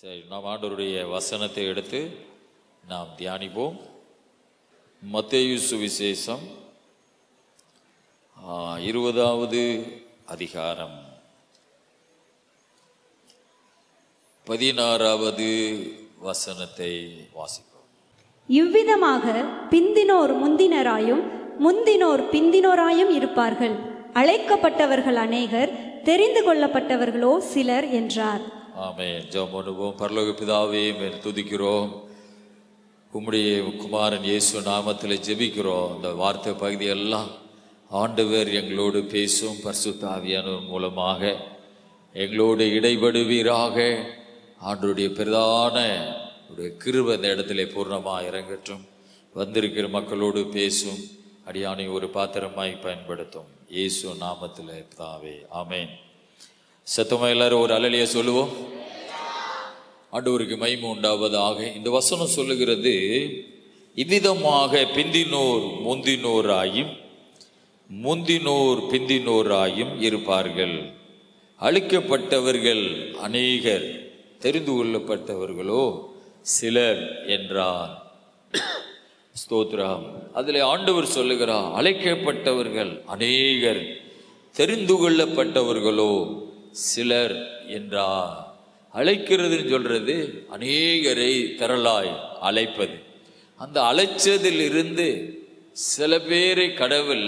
சரி, நாம் ஆண்டவருடைய வசனத்தை எடுத்து நாம் தியானிப்போம். மத்தேயு சுவிசேஷம் 20வது அதிகாரம் 16வது வசனத்தை வாசிப்போம். இவ்விதமாக பிந்தினோர் முந்தினராயும் முந்தினோர் பிந்தினோராயும் இருப்பார்கள். அழைக்கப்பட்டவர்கள் அநேகர், தெரிந்து கொள்ளப்பட்டவர்களோ சிலர் என்றார். ஆமென். ஜெபம் பண்ணுவோம். பரலோக பிதாவே, துதிக்கிறோம். உம்முடைய குமாரன் இயேசு நாமத்தில் ஜெபிக்கிறோம். இந்த வார்த்தை பகுதியெல்லாம் ஆண்டவர் எங்களோடு பேசும் பரிசுத்த ஆவியானவர் மூலமாக எங்களோடு இடைபடுவீராக. ஆண்டவருடைய பிரதான கிருபை இந்த இடத்துல பூர்ணமாக இறங்கட்டும். வந்திருக்கிற மக்களோடு பேசும். அடியானை ஒரு பாத்திரமாய் பயன்படுத்தும். இயேசு நாமத்தில் பிதாவே, ஆமென். சத்தமா எல்லாரும் ஒரு அல்லேலூயா சொல்லுவோம். ஆண்டவருக்கு மகிமை உண்டாவதாக. இந்த வசனம் சொல்லுகிறது, இவ்விதமாக பிந்தினோர் முந்தினோராயும் முந்தினோர் பிந்தினோராயும் இருப்பார்கள். அழிக்கப்பட்டவர்கள் அநேகர், தெரிந்து கொள்ளப்பட்டவர்களோ சிலர் என்றார். ஸ்தோத்திரம். அதில் ஆண்டவர் சொல்லுகிறார், அழைக்கப்பட்டவர்கள் அநேகர், தெரிந்து கொள்ளப்பட்டவர்களோ சிலர் என்றார். அழைக்கிறதுன்னு சொல்றது அநேகரை திரளாய் அழைப்பது. அந்த அழைச்சதில் இருந்து சில பேரை கடவுள்,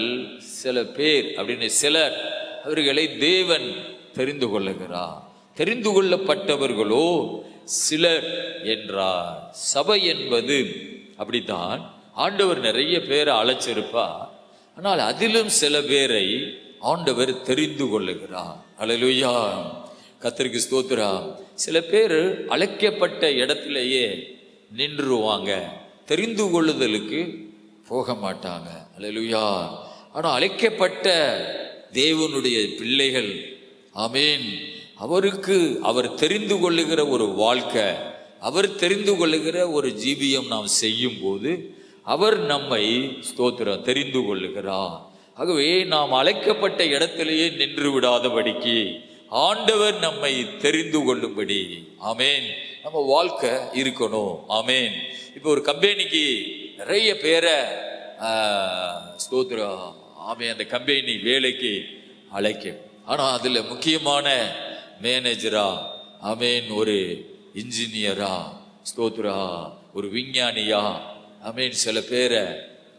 சில பேர் அப்படின்னு சிலர், அவர்களை தேவன் தெரிந்து கொள்ளுகிறார். தெரிந்து கொள்ளப்பட்டவர்களோ சிலர் என்றார். சபை என்பது அப்படித்தான். ஆண்டவர் நிறைய பேரை அழைச்சிருப்பார். ஆனால் அதிலும் சில பேரை ஆண்டவர் தெரிந்து கொள்ளுகிறார். அல்லேலூயா, கர்த்தருக்கு ஸ்தோத்திரம். சில பேர் அழைக்கப்பட்ட இடத்திலேயே நின்றுவாங்க, தெரிந்து கொள்ளுதலுக்கு போக மாட்டாங்க. அல்லேலூயா. ஆனால் அழைக்கப்பட்ட தேவனுடைய பிள்ளைகள், ஆமேன், அவருக்கு அவர் தெரிந்து கொள்ளுகிற ஒரு வாழ்க்கை, அவர் தெரிந்து கொள்ளுகிற ஒரு ஜீவியம் நாம் செய்யும் போது அவர் நம்மை ஸ்தோத்திரம் தெரிந்து கொள்ளுகிறார். ஆகவே நாம் அழைக்கப்பட்ட இடத்திலேயே நின்று விடாதபடிக்கு ஆண்டவர் நம்மை தெரிந்து கொள்ளும்படி, ஆமேன், நம்ம வாழ்க்கை இருக்கணும். ஆமேன். இப்போ ஒரு கம்பெனிக்கு நிறைய பேரை ஸ்தோத்திரம், ஆமேன், அந்த கம்பெனி வேலைக்கு அழைக்கும். ஆனால் அதில் முக்கியமான மேனேஜரா, ஆமேன், ஒரு இன்ஜினியரா, ஸ்தோத்திரா, ஒரு விஞ்ஞானியா, ஆமேன், சில பேரை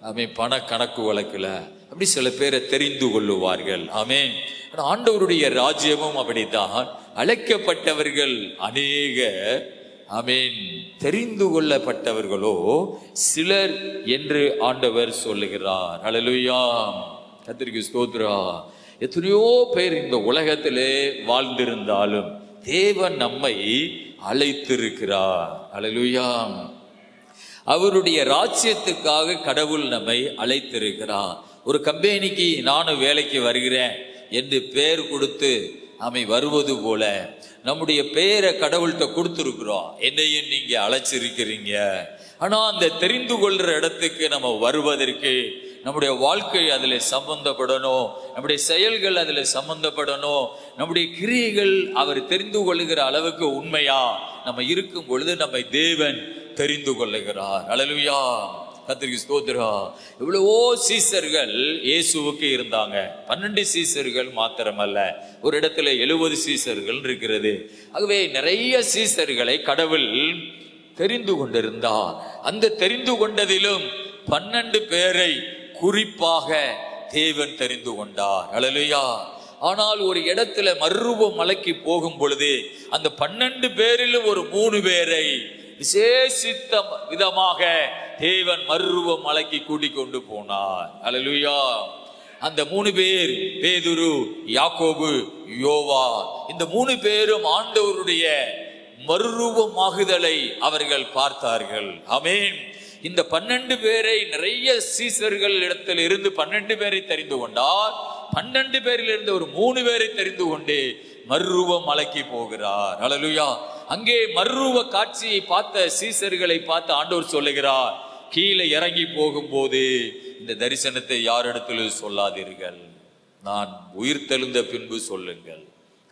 ஆமேன் பண கணக்கு வழக்குல அப்படி சில பேரை தெரிந்து கொள்ளுவார்கள். ஆமேன். ஆனால் ஆண்டவருடைய ராஜ்யமும் அப்படித்தான். அழைக்கப்பட்டவர்கள் அநேக, ஆமேன், தெரிந்து கொள்ளப்பட்டவர்களோ சிலர் என்று ஆண்டவர் சொல்லுகிறார். அல்லேலூயா, கர்த்தருக்கு ஸ்தோத்திரம். எத்தனையோ பேர் இந்த உலகத்திலே வாழ்ந்திருந்தாலும் தேவன் நம்மை அழைத்திருக்கிறார். அல்லேலூயா. அவருடைய ராஜ்யத்துக்காக கடவுள் நம்மை அழைத்திருக்கிறார். ஒரு கம்பெனிக்கு நானும் வேலைக்கு வருகிறேன் என்று பெயர் கொடுத்து அமை வருவது போல நம்முடைய பெயரை கடவுள்கிட்ட கொடுத்துருக்குறோம். என்னையும் நீங்க அழைச்சிருக்கிறீங்க. ஆனா அந்த தெரிந்து கொள்ற இடத்துக்கு நம்ம வருவதற்கு நம்முடைய வாழ்க்கை அதில் சம்பந்தப்படணும், நம்முடைய செயல்கள் அதில் சம்பந்தப்படணும், நம்முடைய கிரியைகள் அவர் தெரிந்து கொள்ளுகிற அளவுக்கு உண்மையா நம்ம இருக்கும் பொழுது நம்மை தேவன் தெரிந்து கொள்ளுகிறார். அல்லேலூயா, கர்த்தருக்கு ஸ்தோத்திரம். எவ்வளவோ சீசர்கள் இயேசுவுக்கு இருந்தாங்க. 12 சீசர்கள் மாத்திரமல்ல, ஒரு இடத்துல 70 சீசர்கள் இருக்கிறது. ஆகவே நிறைய சீசர்களை கடவுள் தெரிந்து கொண்டிருந்தார். அந்த தெரிந்து கொண்டதிலும் 12 பேரை குறிப்பாக தேவன் தெரிந்து கொண்டார். அல்லேலூயா. ஆனால் ஒரு இடத்துல மறுரூப மலைக்கு போகும் பொழுது அந்த 12 பேரிலும் ஒரு 3 பேரை விசேஷித்த விதமாக தேவன் மறுரூப மலைக்கு கூட்டிக் கொண்டு போனார். அல்லேலூயா. அந்த 3 பேர் பேதுரு, யாக்கோபு, யோவா. இந்த 3 பேரும் ஆண்டவருடைய மறுரூபமாகுதலை அவர்கள் பார்த்தார்கள். ஆமென். இந்த 12 பேரை நிறைய சீசர்கள் இடத்தில் இருந்து 12 பேரை தெரிந்து கொண்டார். 12 பேரிலிருந்து ஒரு 3 பேரை தெரிந்து கொண்டு மறுரூப மலைக்கு போகிறார். அல்லேலூயா. அங்கே மறுரூப காட்சியை பார்த்த சீசர்களை பார்த்து ஆண்டவர் சொல்லுகிறார், கீழே இறங்கி போகும்போது இந்த தரிசனத்தை யாரிடத்திலும் சொல்லாதீர்கள், நான் உயிர் தெழுந்த பின்பு சொல்லுங்கள்.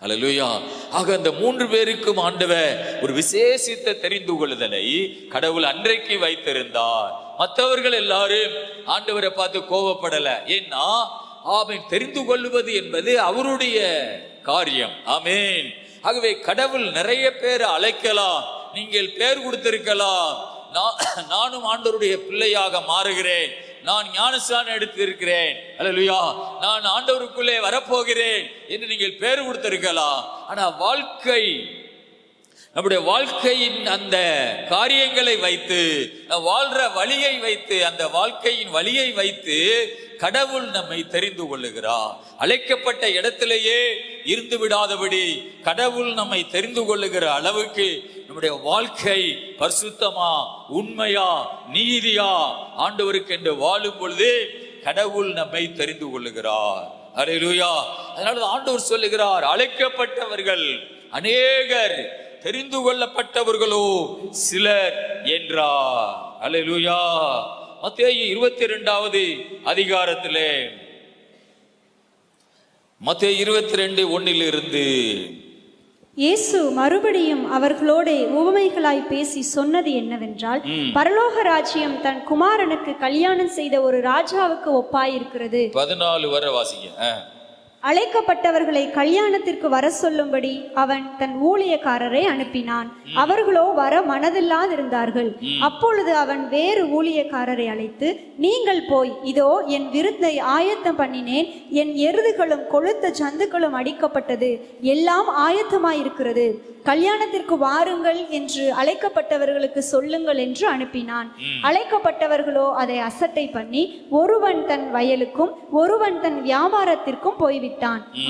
அல்லேலூயா. ஆக அந்த 3 பேருக்கும் ஆண்டவர் ஒரு விசேஷித்த தெரிந்து கொள்ளுதலை கடவுள் அன்றைக்கு வைத்திருந்தார். மற்றவர்கள் எல்லாரும் ஆண்டவரை பார்த்து கோபப்படல. ஏன்னா ஆமென், தெரிந்து கொள்வது என்பது அவருடைய காரியம். ஆமென். ஆகவே கடவுள் நிறைய பேர் அழைக்கலாம், நீங்கள் பேர் கொடுத்திருக்கலாம். நானும் ஆண்டவருடைய பிள்ளையாக மாறுகிறேன், நான் ஞானஸ்நானம் எடுத்திருக்கிறேன், அல்லேலூயா, நான் ஆண்டவருக்குள்ளே வரப்போகிறேன் என்று நீங்கள் பேர் கொடுத்திருக்கலாம். ஆனா நம்முடைய வாழ்க்கையின் அந்த காரியங்களை வைத்து, வாழ்ற வழியை வைத்து, அந்த வாழ்க்கையின் வழியை வைத்து கடவுள் நம்மை தெரிந்து கொள்ளுகிறார். அழைக்கப்பட்ட இடத்திலேயே இருந்து விடாதபடி கடவுள் நம்மை தெரிந்து கொள்ளுகிற அளவுக்கு நம்முடைய வாழ்க்கை பரிசுத்தமா, உண்மையா, நீதியா ஆண்டவருக்கு என்று வாழும் பொழுது கடவுள் நம்மை தெரிந்து கொள்ளுகிறார். அல்லேலூயா. அதனால ஆண்டவர் சொல்லுகிறார், அழைக்கப்பட்டவர்கள் அநேகர், தெரிந்து கொள்ளப்பட்டவர்களோ சிலர் என்றார். அல்லேலூயா. மத்தேயு 22வது அதிகாரத்திலே மத்தேயு 22:1 இயேசு மறுபடியும் அவர்களோட உவமைகளாய் பேசி சொன்னது என்னவென்றால், பரலோக ராஜ்யம் தன் குமாரனுக்கு கல்யாணம் செய்த ஒரு ராஜாவுக்கு ஒப்பாயிருக்கிறது. 14 வரை வாசிங்க. அழைக்கப்பட்டவர்களை கல்யாணத்திற்கு வர சொல்லும்படி அவன் தன் ஊழியக்காரரை அனுப்பினான். அவர்களோ வர மனதில்லாதிருந்தார்கள். அப்பொழுது அவன் வேறு ஊழியக்காரரை அழைத்து, நீங்கள் போய், இதோ என் விருந்தை ஆயத்தம் பண்ணினேன், என் எருதுகளும் கொழுத்த ஜந்துக்களும் அடிக்கப்பட்டது, எல்லாம் ஆயத்தமாயிருக்கிறது, கல்யாணத்திற்கு வாருங்கள் என்று அழைக்கப்பட்டவர்களுக்கு சொல்லுங்கள் என்று அனுப்பினான். அழைக்கப்பட்டவர்களோ அதை அசட்டை பண்ணி ஒருவன் தன் வயலுக்கும் ஒருவன் தன் வியாபாரத்திற்கும் போய்விட்டான்.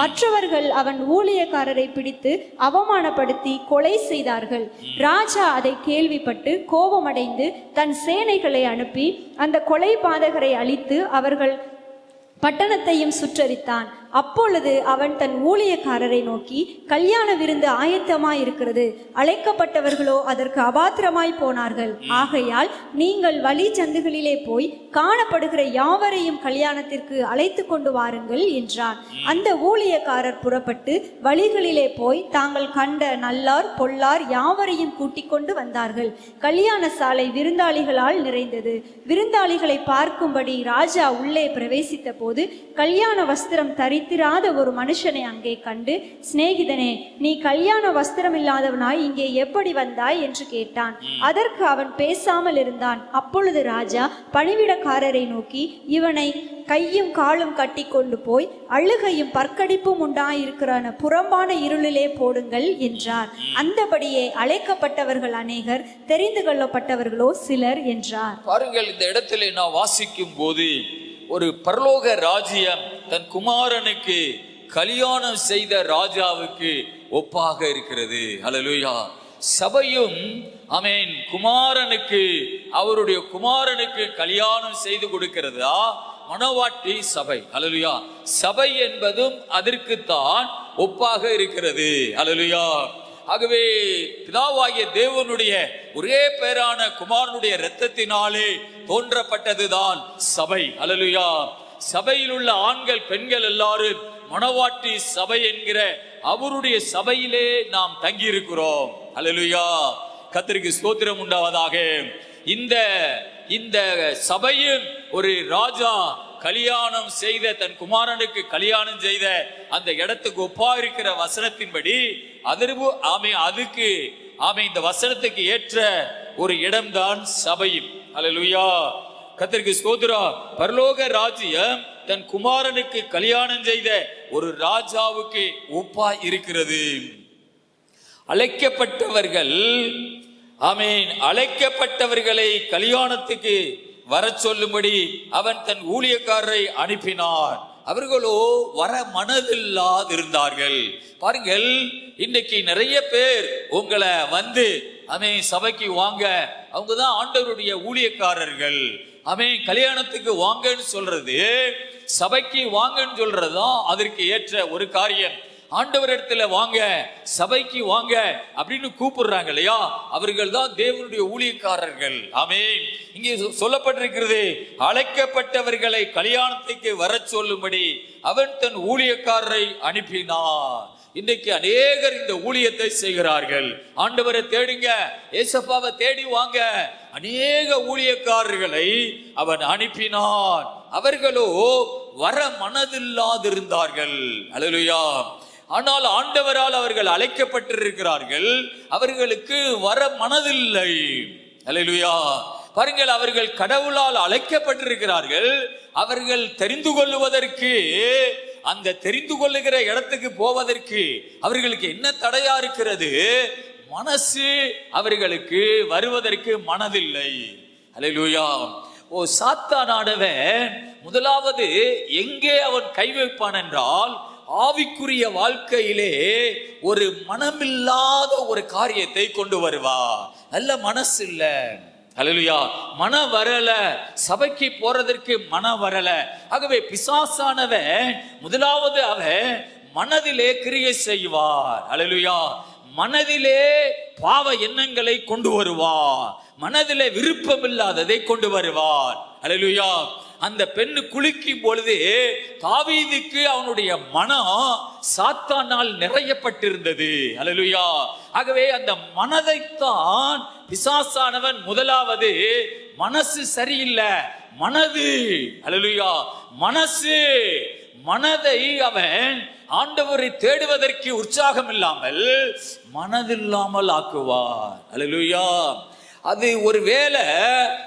மற்றவர்கள் அவன் ஊழியக்காரரை பிடித்து அவமானப்படுத்தி கொலை செய்தார்கள். ராஜா அதை கேள்விப்பட்டு கோபமடைந்து தன் சேனைகளை அனுப்பி அந்த கொலை பாதகரை அழித்து அவர்கள் பட்டணத்தையும் சுற்றறித்தான். அப்பொழுது அவன் தன் ஊழியக்காரரை நோக்கி, கல்யாண விருந்து ஆயத்தமாய் இருக்கிறது, அழைக்கப்பட்டவர்களோ அதற்கு அபாத்திரமாய் போனார்கள். ஆகையால் நீங்கள் வழி சந்துகளிலே போய் காணப்படுகிற யாவரையும் கல்யாணத்திற்கு அழைத்து கொண்டு வாருங்கள் என்றான். அந்த ஊழியக்காரர் புறப்பட்டு வழிகளிலே போய் தாங்கள் கண்ட நல்லார் பொல்லார் யாவரையும் கூட்டிக் கொண்டு வந்தார்கள். கல்யாண சாலை விருந்தாளிகளால் நிறைந்தது. விருந்தாளிகளை பார்க்கும்படி ராஜா உள்ளே பிரவேசித்த போது கல்யாண வஸ்திரம் தரித்திராத ஒரு மனுஷனை அங்கே கண்டு, சிநேகிதனே, நீ கல்யாண வஸ்திரம் இல்லாதவனாய் இங்கே எப்படி வந்தாய் என்று கேட்டான். அதற்கு அவன் பேசாமல் இருந்தான். அப்பொழுது ராஜா பணிவிடக்காரரை நோக்கி, இவனை கையும் காலும் கட்டி கொண்டு போய் அழுகையும் பற்கடிப்பும் உண்டாயிருக்கிற புறம்பான இருளிலே போடுங்கள் என்றார். அந்தபடியே அழைக்கப்பட்டவர்கள் அநேகர், தெரிந்து கொள்ளப்பட்டவர்களோ சிலர் என்றார். பாருங்கள், இந்த இடத்திலே நான் வாசிக்கும் போது ஒரு பரலோக ராஜ்யம் தன் குமாரனுக்கு கல்யாணம் செய்த ராஜாவுக்கு ஒப்பாக இருக்கிறது. அல்லேலூயா. சபையும் ஆமென் குமாரனுக்கு, அவருடைய குமாரனுக்கு கல்யாணம் செய்து கொடுக்கிறதா மணவாட்டி சபை. அல்லேலூயா. சபை என்பதும் அதற்குத்தான் ஒப்பாக இருக்கிறது. அல்லேலூயா. ஆகவே பிதாவாகிய தேவனுடைய ஒரே பேரான குமாரனுடைய இரத்தத்தினாலே தோன்றப்பட்டதுதான் சபை. அல்லேலூயா. சபையில் உள்ள ஆண்கள் பெண்கள் எல்லாரும் மணவாட்டி சபை என்கிற அவருடைய சபையிலே நாம் தங்கி இருக்கிறோம். அல்லேலூயா. கர்த்தருக்கு ஸ்தோத்திரம் உண்டாவதாக. இந்த சபையும் ஒரு ராஜா கல்யாணம் செய்த தன் குமாரனுக்கு கல்யாணம் செய்த அந்த இடத்துக்கு ஒப்பா இருக்கிற வசனத்தின்படி அதுக்கு இந்த வசனத்துக்கு ஏற்ற ஒரு இடம்தான் சபையும். அல்லேலூயா. கர்த்தருக்கு ஸ்தோத்திரம். பரலோக ராஜ்யம் தன் குமாரனுக்கு கல்யாணம் செய்த ஒரு ராஜாவுக்கு ஒப்பா இருக்கிறது. அழைக்கப்பட்டவர்கள் அழைக்கப்பட்டவர்களை கல்யாணத்துக்கு வர சொல்லும்படி அவன் தன் ஊழியக்காரரை அனுப்பினார். அவர்களோ வர மனதில்லாதிருந்தார்கள். பாருங்கள், இன்னைக்கு நிறைய பேர் உங்களை வந்து சபைக்கு வாங்க, அவங்கதான் ஆண்டவருடைய ஊழியக்காரர்கள். கல்யாணத்துக்கு வாங்கன்னு சொல்றது, சபைக்கு வாங்கன்னு சொல்றதுதான் அதற்கு ஏற்ற ஒரு காரியம். ஆண்டவர் இடத்துல வாங்க, சபைக்கு வாங்க அப்படின்னு கூப்பிடுறாங்க இல்லையா, அவர்கள் தான் தேவனுடைய ஊழியக்காரர்கள். ஆமென். இங்கே சொல்லப்பட்டிருக்கிறது, அழைக்கப்பட்டவர்களை கல்யாணத்துக்கு வர சொல்லும்படி அவன் தன் ஊழியக்காரரை அனுப்பினார். இன்றைக்கு அநேகர் இந்த ஊழியத்தை செய்கிறார்கள். ஆண்டவரை தேடுங்க, ஏசப்பாவை தேடி வாங்க. அநேக ஊழியக்காரர்களை அவன் அனுப்பினான். அவர்களோ வர மனதில்லாதிருந்தார்கள். அல்லேலூயா. ஆனால் ஆண்டவரால் அவர்கள் அழைக்கப்பட்டிருக்கிறார்கள், அவர்களுக்கு வர மனதில்லை. அல்லேலூயா. பாருங்கள், அவர்கள் கடவுளால் அழைக்கப்பட்டிருக்கிறார்கள். அவர்கள் தெரிந்து கொள்வதற்கு, அந்த தெரிந்து கொள்ளுகிற இடத்துக்கு போவதற்கு அவர்களுக்கு என்ன தடையா இருக்கிறது? மனசு அவர்களுக்கு வருவதற்கு மனதில்லை. அல்லேலூயா. சாத்தானானவன் முதலாவது எங்கே அவன் கை வைப்பான் என்றால், ஆவிக்குரிய வாழ்க்கையிலே ஒரு மனமில்லாத ஒரு காரியத்தை கொண்டு வருவா. நல்ல மனசு இல்ல. அல்லேலூயா. மன வரல, சபைக்கு போறதற்கு மன வரல. ஆகவே பிசாசானவன் முதலாவது அவன் மனதிலே கிரியை செய்வார். அல்லேலூயா. மனதிலே பாவ எண்ணங்களை கொண்டு வருவார், மனதிலே விருப்பம் இல்லாததை கொண்டு வருவார். அல்லேலூயா. அந்த பெண்ணு குளிக்கும் பொழுது தாவீதுக்கு அவனுடைய மனம் சாத்தானால் நிறையப்பட்டிருந்தது. அல்லேலூயா. ஆகவே அந்த மனதைத்தான் பிசாசானவன் முதலாவது, மனசு சரியில்லை, மனது. அல்லேலூயா. மனதை அவன் ஆண்டவரை தேடுவதற்கு உற்சாகம் இல்லாமல் மனதில்லாமல் ஆக்குவார். அல்லேலூயா. அது ஒருவேளை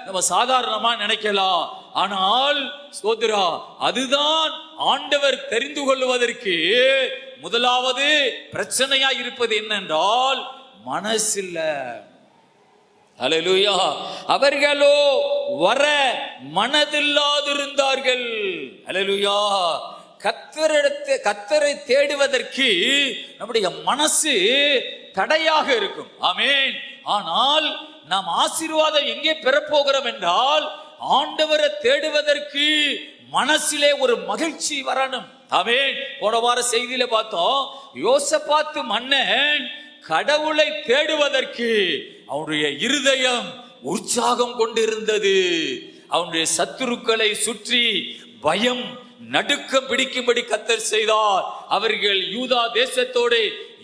நம்ம சாதாரணமா நினைக்கலாம், ஆனால் ஸ்தோத்திரா, அதுதான் ஆண்டவர் தெரிந்து கொள்வதற்கு முதலாவது பிரச்சனையா இருப்பது என்னென்றால் மனசில்ல. அல்லேலூயா. அவர்களோ வர மனதில்லாதிருந்தார்கள். அல்லேலூயா. கர்த்தரை தேடுவதற்கு நம்முடைய மனசு தடையாக இருக்கும். ஆமென். ஆனால் நாம் ஆசீர்வாதம் எங்கே பெறப்போகிறோம் என்றால், ஆண்டவரை தேடுவதற்கு மனசிலே ஒரு மகிழ்ச்சி வரணும். ஆமென். போன வார செய்தியில பார்த்தோம், யோசபாத்து மன்னன் கடவுளை தேடுவதற்கு அவனுடைய இருதயம் உற்சாகம் கொண்டிருந்தது. அவனுடைய சத்துருக்களை சுற்றி பயம் நடுக்கம் பிடிக்கும்படி கர்த்தர் செய்தார். அவர்கள் யூதா தேசத்தோடு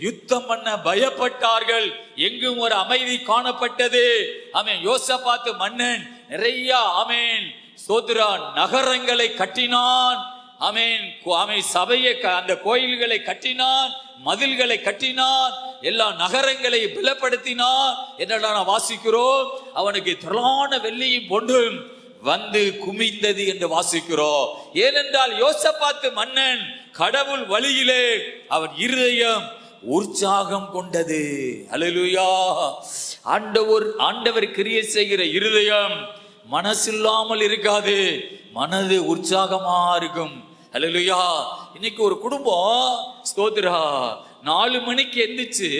யுத்தம் பண்ண பயப்பட்டார்கள். எங்கும் ஒரு அமைதி காணப்பட்டது. ஆமென். யோசபாத்து மன்னன் நிறைய ஆமென் ஸ்தோத்திரா நகரங்களை கட்டினான். ஆமென். சபையை, அந்த கோயில்களை கட்டினான், மதில்களை கட்டினான், எல்லா நகரங்களை பலப்படுத்தினான். என்னடா வாசிக்கிறோம், அவனுக்கு திரளான வெள்ளியும் பொன்னும் வந்து குமிந்தது என்று வாசிக்கிறோம். ஏனென்றால் யோசபாத்து மன்னன் கடவுள் வழியிலே அவன் இருதயம் உற்சாகம் கொண்டது. அல்லேலூயா. ஆண்டவர் கிரியை செய்கிற இருதயம் மனசில்லாமல் இருக்காது, மனது உற்சாகமா இருக்கும். அல்லேலூயா. இன்னைக்கு ஒரு குடும்பம் ஸ்தோத்திரா 4 மணிக்கு எந்திரிச்சு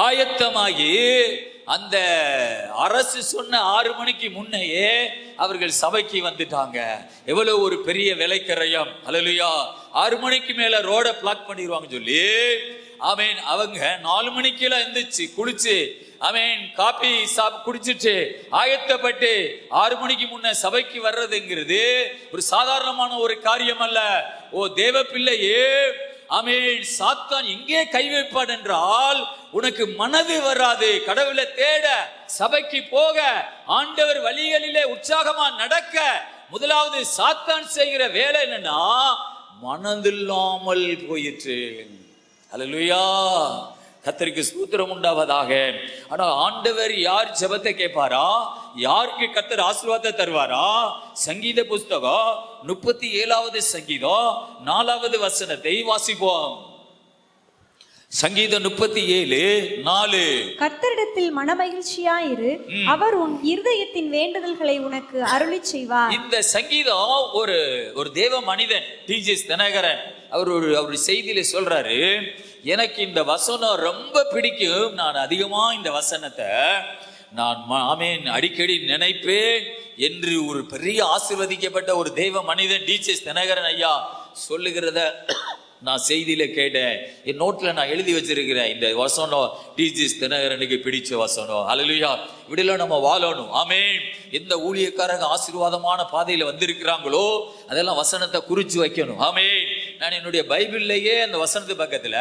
ஆயத்தமாகி, அந்த அரசு சொன்ன 6 மணிக்கு முன்னையே அவர்கள் சபைக்கு வந்துட்டாங்க. எவ்வளவு ஒரு பெரிய விலைக்கரையம். அல்லேலூயா. 6 மணிக்கு மேல ரோட பிளாக் பண்ணிடுவாங்க சொல்லி ஆமென். அவங்க 4 மணிக்கெல்லாம் எந்திரிச்சு குளிச்சு ஆமென் காபி குடிச்சிட்டு ஆயத்தப்பட்டு 6 மணிக்கு முன்ன சபைக்கு வர்றதுங்கிறது ஒரு சாதாரணமான ஒரு காரியம் அல்ல. ஓ தேவ பிள்ளையே, ஆமென். சாத்தான் எங்கே கை வைப்பான் என்றால், உனக்கு மனது வராது. கடவுளை தேட, சபைக்கு போக, ஆண்டவர் வழிகளிலே உற்சாகமா நடக்க, முதலாவது சாத்தான் செய்கிற வேலை என்னன்னா மனதில்லாமல் போயிற்று. அல்லேலூயா. கர்த்தருக்கு ஸ்தோத்திரம் உண்டாவதாக. ஆனா ஆண்டவர் யார் ஜெபத்தை கேட்பாரா? யாருக்கு கர்த்தர் ஆசீர்வாதத்தை தருவாரா? சங்கீத புஸ்தகம் 37வது சங்கீதம் 4வது வசனத்தை வாசிப்போம். சங்கீதம் 37:4. கர்த்தரிடத்தில் மனமகிழ்ச்சியாயிரு, அவர் உன் இருதயத்தின் வேண்டுதல்களை உனக்கு அருளி செய்வார். இந்த சங்கீதம் ஒரு தேவ மனிதன் TG தினகரன் அவர் செய்தியில சொல்றாரு, எனக்கு இந்த வசனம் ரொம்ப பிடிக்கும். நான் அதிகமா இந்த வசனத்தை ஆமென் அடிக்கடி நினைப்பேன் என்று ஒரு பெரிய ஆசீர்வதிக்கப்பட்ட ஒரு தெய்வ மனிதன் TG தினகரன் ஐயா சொல்லுகிறத நான் செய்தியில கேட்டேன். என் நோட்ல நான் எழுதி வச்சிருக்கிறேன். இந்த வசனம் TG தினகரனுக்கு பிடிச்ச வசனம். அல்லேலூயா. இப்படிலாம் நம்ம வாழணும். ஆமென். எந்த ஊழியக்காரங்க ஆசீர்வாதமான பாதையில வந்திருக்கிறாங்களோ அதெல்லாம் வசனத்தை குறிச்சு வைக்கணும். ஆமென். நான் என்னுடைய பைபிள்லயே அந்த வசனத்து பக்கத்துல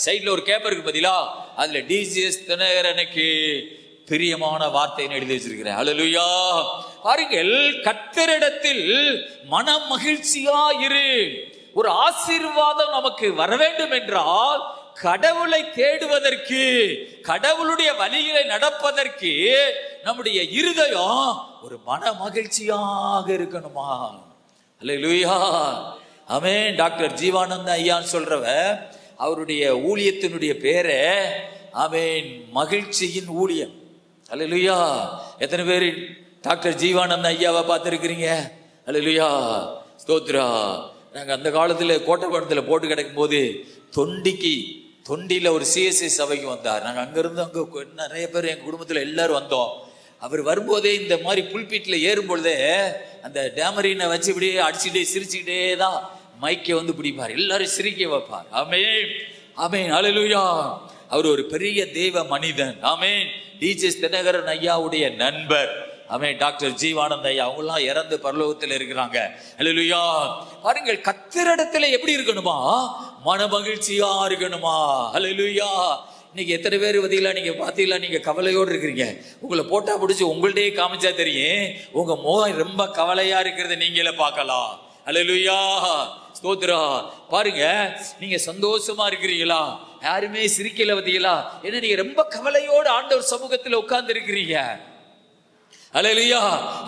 சைட்ல ஒரு கேப்பர் இருக்கு பதிலா, அதுல டிஜிஎஸ் தினகரனுக்கு பிரியமான வார்த்தைன்னு எழுதி வச்சிருக்கிறேன். அல்லேலூயா. பாருங்கள், கர்த்தரிடத்தில் மன மகிழ்ச்சியா இரு. ஒரு ஆசீர்வாதம் நமக்கு வர வேண்டும் என்றால் கடவுளை தேடுவதற்கு, கடவுளுடைய வழியிலே நடப்பதற்கு நம்முடைய இருதயம் ஒரு மன மகிழ்ச்சியாக இருக்கணுமா? அல்லேலூயா. ஆமென். டாக்டர் ஜீவானந்த ஐயான்னு சொல்றவ, அவருடைய ஊழியத்தினுடைய பேரு ஆமென் மகிழ்ச்சியின் ஊழியம். அல்லேலூயா. எத்தனை பேர் டாக்டர் ஜீவானந்த ஐயாவை பார்த்திருக்கிறீங்க? அல்லேலூயா. ஸ்தோத்ரா. நாங்க அந்த காலத்துல கோட்டைப்படத்துல போட்டு கிடக்கும் போது தொண்டியில ஒரு சிஎஸ்ஐ சபைக்கு வந்தார். நாங்க அங்கிருந்து அங்க நிறைய பேர் எங்க குடும்பத்துல எல்லாரும் வந்தோம். அவர் வரும்போதே இந்த மாதிரி புல்பீட்ல ஏறும் பொழுதே அந்த டேமரினை வச்சு இப்படியே அடிச்சுட்டே சிரிச்சுக்கிட்டே தான் மைக்கை வந்து பிடிப்பார், எல்லாரும் சிரிக்க வைப்பார். ஆமென், ஆமென், அல்லேலூயா. அவர் ஒரு பெரிய தெய்வ மனிதன். ஆமென். டிஜிஎஸ் தினகரன் ஐயாவுடைய நண்பர். ஆமென். டாக்டர் ஜீவானந்த ஐயா அவங்கெல்லாம் இறந்து பரலோகத்தில் இருக்கிறாங்க. அல்லேலூயா. பாருங்கள், கர்த்தரிடத்துல எப்படி இருக்கணுமா? மன மகிழ்ச்சியா இருக்கணுமா? அல்லேலூயா. இன்னைக்கு எத்தனை பேர் பார்த்தீங்களா, நீங்க பாத்தீங்களா, நீங்க கவலையோடு இருக்கிறீங்க. உங்களை போட்டா பிடிச்சி உங்கள்டே காமிச்சா தெரியும் உங்க முகம் ரொம்ப கவலையா இருக்கிறத நீங்களே பார்க்கலாம். அல்லேலூயா. ஸ்தோத்திரா. பாருங்க, நீங்க சந்தோஷமா இருக்கிறீங்களா? யாருமே சிரிக்கல பார்த்தீங்களா? ஏன்னா நீங்க ரொம்ப கவலையோடு ஆண்டவர் சமூகத்துல உட்கார்ந்து இருக்கிறீங்க. அல்லேலூயா.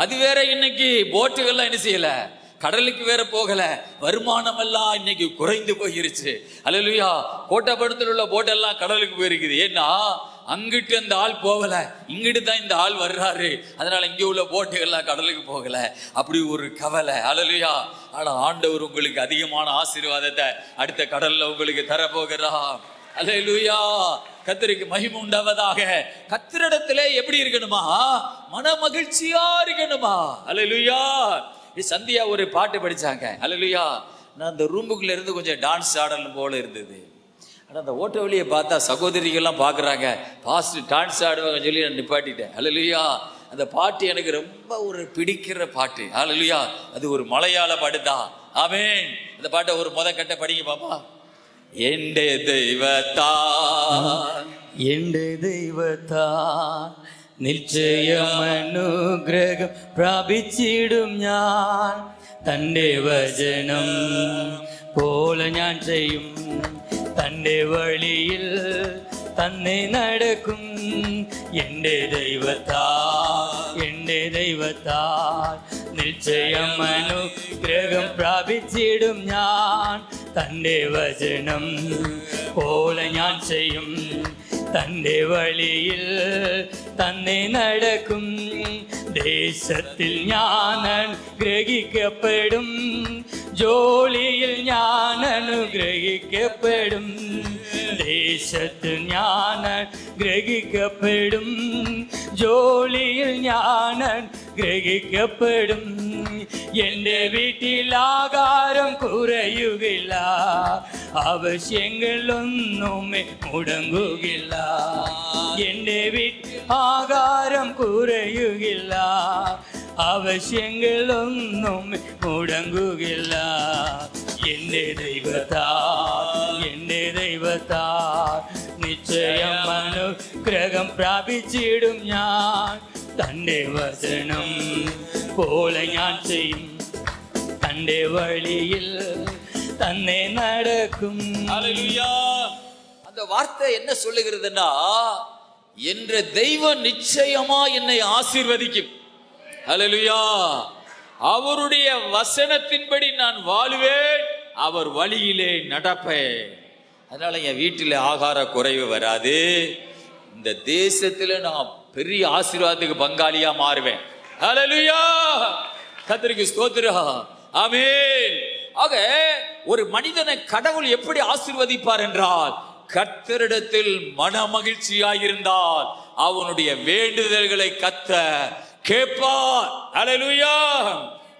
அது வேற, இன்னைக்கு போட்டுகள்லாம் என்ன செய்யல, கடலுக்கு வேற போகல, வருமானம் எல்லாம் இன்னைக்கு குறைந்து போயிருச்சு. அல்லேலூயா. கோட்டைப்படத்தில் உள்ள போட்டெல்லாம் கடலுக்கு போயிருக்குது. ஏன்னா அங்கிட்டு அந்த ஆள் போகல, இங்கிட்டு தான் இந்த ஆள் வர்றாரு, அதனால இங்க உள்ள போட்டுகள்லாம் கடலுக்கு போகல. அப்படி ஒரு கவலை. அல்லேலூயா. ஆனா ஆண்டவர் உங்களுக்கு அதிகமான ஆசீர்வாதத்தை அடுத்த கடல்ல உங்களுக்கு தரப்போகிறார். அல்லேலூயா. கர்த்தருக்கு மகிமை உண்டாவதாக. கர்த்தரிடத்திலே எப்படி இருக்கணுமா? மன மகிழ்ச்சியா இருக்கணுமா? அல்லேலூயா. சந்தியா ஒரு பாட்டு படிச்சாங்க. அல்லேலூயா. நான் அந்த ரூமுக்குள்ள இருந்து கொஞ்சம் டான்ஸ் ஆடணும் போல இருந்தது. ஆனா அந்த ஓட்ட வழியை பார்த்தா சகோதரிகள்லாம் பாக்குறாங்க, பாஸ்ட் டான்ஸ் ஆடுவாங்க சொல்லி நான் நிப்பாட்டிட்டேன். அல்லேலூயா. அந்த பாட்டு எனக்கு ரொம்ப ஒரு பிடிக்கிற பாட்டு. அல்லேலூயா. அது ஒரு மலையாள பாட்டு தான். ஆமென். அந்த பாட்டை ஒரு கட்ட படிங்க பாப்பா. എന്റെ ദൈവത്താൽ നിശ്ചയം അനുഗ്രഹം പ്രാപിച്ചിടും ഞാൻ. തന്റെ വചനം പോലെ ഞാൻ ചെയ്യും, തന്റെ വഴിയിൽ തന്നെ നടക്കും. എന്റെ ദൈവത്താൽ നിശ്ചയം അനുഗ്രഹം പ്രാപിച്ചിടും ഞാൻ. തന്റെ വചനം പോലെ ഞാൻ ചെയ്യും, തന്റെ വഴിയിൽ തന്നെ നടക്കും. ദേശത്തിൽ ഞാൻ അനുഗ്രഹിക്കപ്പെടും, ജോലിയിൽ ഞാൻ അനുഗ്രഹിക്കപ്പെടും. ദേശത്തിൽ ഞാൻ അനുഗ്രഹിക്കപ്പെടും, ജോലിയിൽ ഞാൻ അനുഗ്രഹിക്കപ്പെടും. എന്റെ വീട്ടിൽ ആഹാരം കുറയുകയില്ല, ആവശ്യങ്ങളൊന്നും മുടങ്ങുകയില്ല. എന്റെ വീട്ടിൽ ആഹാരം കുറയുകയില്ല, ആവശ്യങ്ങളൊന്നും മുടങ്ങുകയില്ല. എന്റെ ദൈവത്താൽ നിശ്ചയം അനുഗ്രഹം പ്രാപിച്ചിടും ഞാൻ. തന്റെ വചനം പോലെ ഞാൻ ചെയ്യും, തന്റെ വഴിയിൽ തന്നെ നടக்கும். ஹல்லேலூயா. அந்த வார்த்தை என்ன சொல்லுகிறதுன்னா, என்ற தெய்வம் நிச்சயமா என்னை ஆசீர்வதிக்கும். ஹல்லேலூயா. அவருடைய வசனத்தின்படி நான் வாழுவேன், அவர் வழியிலே நடப்பேன். அதனால என் வீட்டில் ஆகார குறைவு வராது. இந்த தேசத்துல நான் பெரிய ஆசீர்வாதத்துக்கு பங்காளியா மாறுவேன். ஹல்லேலூயா. கர்த்தருக்கு ஸ்தோத்திரம். ஆமென். ஆக ஒரு மனிதனை கடவுள் எப்படி ஆசீர்வதிப்பார் என்றால், கர்த்தரிடத்தில் மன மகிழ்ச்சியாயிருந்தால் அவனுடைய வேண்டுதல்களை கர்த்தர் கேட்பார். ஹல்லேலூயா.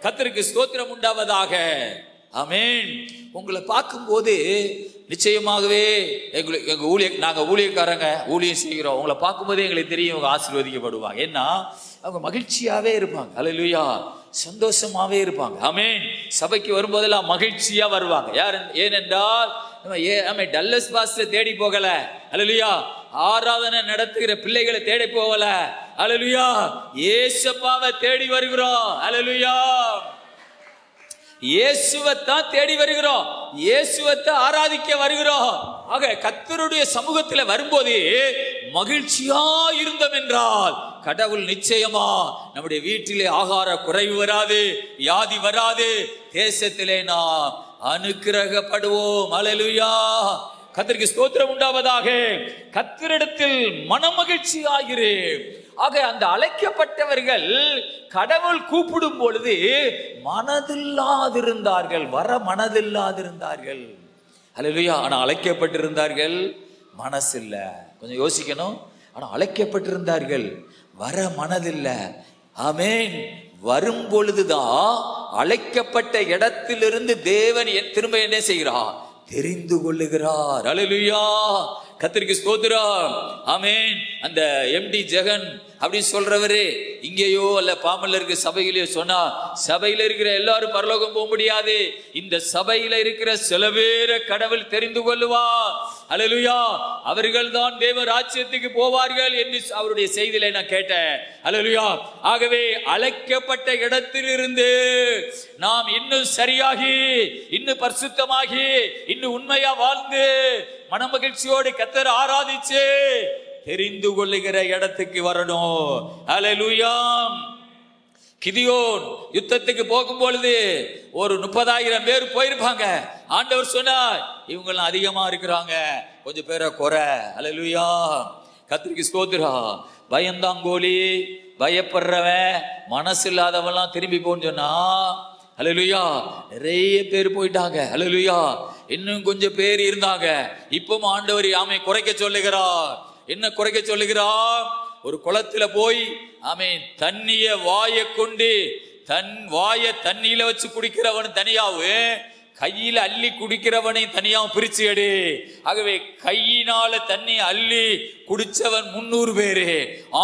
கர்த்தருக்கு ஸ்தோத்திரம் உண்டாவதாக. ஆமென். உங்களை பார்க்கும்போது நிச்சயமாகவே நாங்க ஊழியக்காரங்க ஊழியம் செய்கிறோம், உங்களை பார்க்கும்போதே எங்களுக்கு தெரியும் அவங்க ஆசீர்வதிக்கப்படுவாங்க. ஏன்னா அவங்க மகிழ்ச்சியாவே இருப்பாங்க. அல்லேலூயா, சந்தோஷமாவே இருப்பாங்க. ஆமென். சபைக்கு வரும்போதெல்லாம் மகிழ்ச்சியா வருவாங்க. ஏனென்றால் நம்ம டல்லஸ் பாஸ்டர் தேடி போகல. அல்லேலூயா, ஆராதனை நடத்துகிற பிள்ளைகளை தேடி போகல. அல்லேலூயா, இயேசுவை தேடி வருகிறோம். அல்லேலூயா, இயேசுவைத்தான் தேடி வருகிறோம், இயேசுவைத்தான் ஆராதிக்க வருகிறோம். ஆக கர்த்தருடைய சமூகத்துல வரும்போது மகிழ்ச்சியா இருந்தோம் என்றால் கடவுள் நிச்சயமா நம்முடைய வீட்டிலே ஆகார குறைவு வராது, வியாதி வராது, தேசத்திலே நாம் அனுக்கிரகப்படுவோம். அல்லேலூயா, கர்த்தருக்கு ஸ்தோத்திரம் உண்டாவதாக. கர்த்தரிடத்தில் மனமகிழ்ச்சியாயிரு. ஆக அந்த அழைக்கப்பட்டவர்கள் கடவுள் கூப்பிடும் பொழுது மனதில்லாதிருந்தார்கள், வர மனதில்லாதிருந்தார்கள். அல்லேலூயா, ஆனா அழைக்கப்பட்டிருந்தார்கள், மனசு இல்ல. கொஞ்சம் யோசிக்கணும். ஆனா அழைக்கப்பட்டிருந்தார்கள், வர மனதில்ல. ஆமென். வரும் பொழுதுதான் அழைக்கப்பட்ட இடத்திலிருந்து தேவன் திரும்ப என்ன செய்கிறார்? தெரிந்து கொள்ளுகிறார். அல்லேலூயா, கர்த்தருக்கு ஸ்தோத்திரம். ஆமென். அந்த எம்டி ஜெகன் அப்படி சொல்றவரு இங்கேயோ அல்ல பாமல்ல இருக்க சபையிலேயோ சொன்னா, சபையில இருக்கிற எல்லாரும் பரலோகம் போக முடியாது, இந்த சபையில இருக்கிற சில பேரை கடவுள் தெரிந்து கொள்ளுவார். அல்லேலூயா, அவர்கள் தான் தேவ ராஜ்யத்துக்கு போவார்கள் என்று அவருடைய செய்தியில நான் கேட்டேன். அல்லேலூயா, ஆகவே அழைக்கப்பட்ட இடத்திலிருந்து நாம் இன்னும் சரியாகி, இன்னும் பரிசுத்தமாகி, இன்னும் உண்மையா வாழ்ந்து மனமகிழ்ச்சியோடு கர்த்தரை ஆராதிச்சு தெரிந்து கொள்ளுகிற இடத்துக்கு வரணும். அல்லேலூயா. கிதியோன் யுத்தத்துக்கு போகும் பொழுது ஒரு 30,000 பேர் போயிருப்பாங்க. ஆண்டவர் சொன்னார், இவங்கெல்லாம் அதிகமா இருக்கிறாங்க, கொஞ்சம் பேரை குறை. அல்லேலூயா, கர்த்தருக்கு ஸ்தோத்திரம். பயந்தாங்கோலி, பயப்படுறவன், மனசு இல்லாதவெல்லாம் திரும்பி போன்னு சொன்னா, அல்லேலூயா, நிறைய பேர் போயிட்டாங்க. அல்லேலூயா, இன்னும் கொஞ்சம் பேர் இருந்தாங்க. இப்பவும் ஆண்டவர் ஆமை குறைக்க சொல்லுகிறார். என்ன குறைக்க சொல்லுகிறார்? ஒரு குளத்துல போய் ஆமென் தண்ணிய வாயை கொண்டு வாயை தண்ணியில வச்சு குடிக்கிறவன் தனியாவும், கையில அள்ளி குடிக்கிறவனை தனியாவும் பிரிச்சு எடு. ஆகவே கையினால தண்ணி அள்ளி குடிச்சவன் 300 பேரு,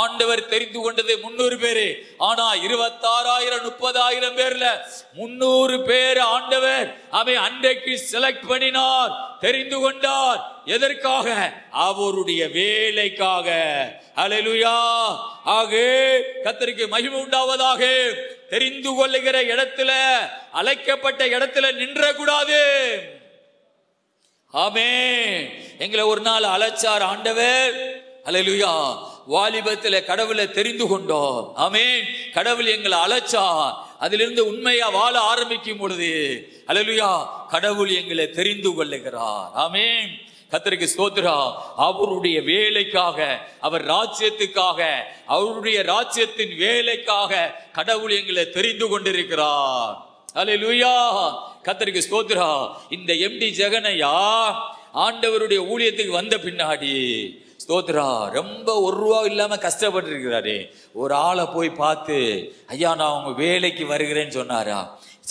ஆண்டவர் தெரிந்து கொண்டது 300 பேரு. ஆனா 26,000 30,000 பேர்ல 300 பேர் ஆண்டவர் அவன் அன்றைக்கு செலக்ட் பண்ணினார், தெரிந்து கொண்டார். எதற்காக? அவருடைய வேலைக்காக. அல்லேலூயா. ஆக கர்த்தருக்கு மகிமை உண்டாவதாக. தெரிந்து கொள்ளுகிற இடத்துல, அழைக்கப்பட்ட இடத்துல நின்ற கூடாது. ஆமென். எங்களை ஒரு நாள் அழைச்சார் ஆண்டவர். அல்லேலூயா. வாலிபத்துல கடவுளை தெரிந்து கொண்டோம். ஆமென். கடவுள் எங்களை அழைச்சார். அதிலிருந்து உண்மையா வாழ ஆரம்பிக்கும் பொழுது அல்லேலூயா கடவுள் எங்களை தெரிந்து கொள்ளுகிறார். ஆமென். கர்த்தருக்கு ஸ்தோத்திரம். அவருடைய வேலைக்காக, அவர் ராஜ்யத்துக்காக, அவருடைய ராஜ்யத்தின் வேலைக்காக கடவுள் எங்களை தெரிந்து கொண்டிருக்கிறார். அல்லேலூயா. கர்த்தருக்கு ஸ்தோத்திரம். இந்த எம்டி ஜெகனையா ஆண்டவருடைய ஊழியத்துக்கு வந்த பின்னாடி ஸ்தோத்திரா ரொம்ப ₹1 இல்லாம கஷ்டப்பட்டு இருக்கிறாரு. ஒரு ஆளை போய் பார்த்து, ஐயா நான் உங்க வேலைக்கு வருகிறேன்னு சொன்னாரா.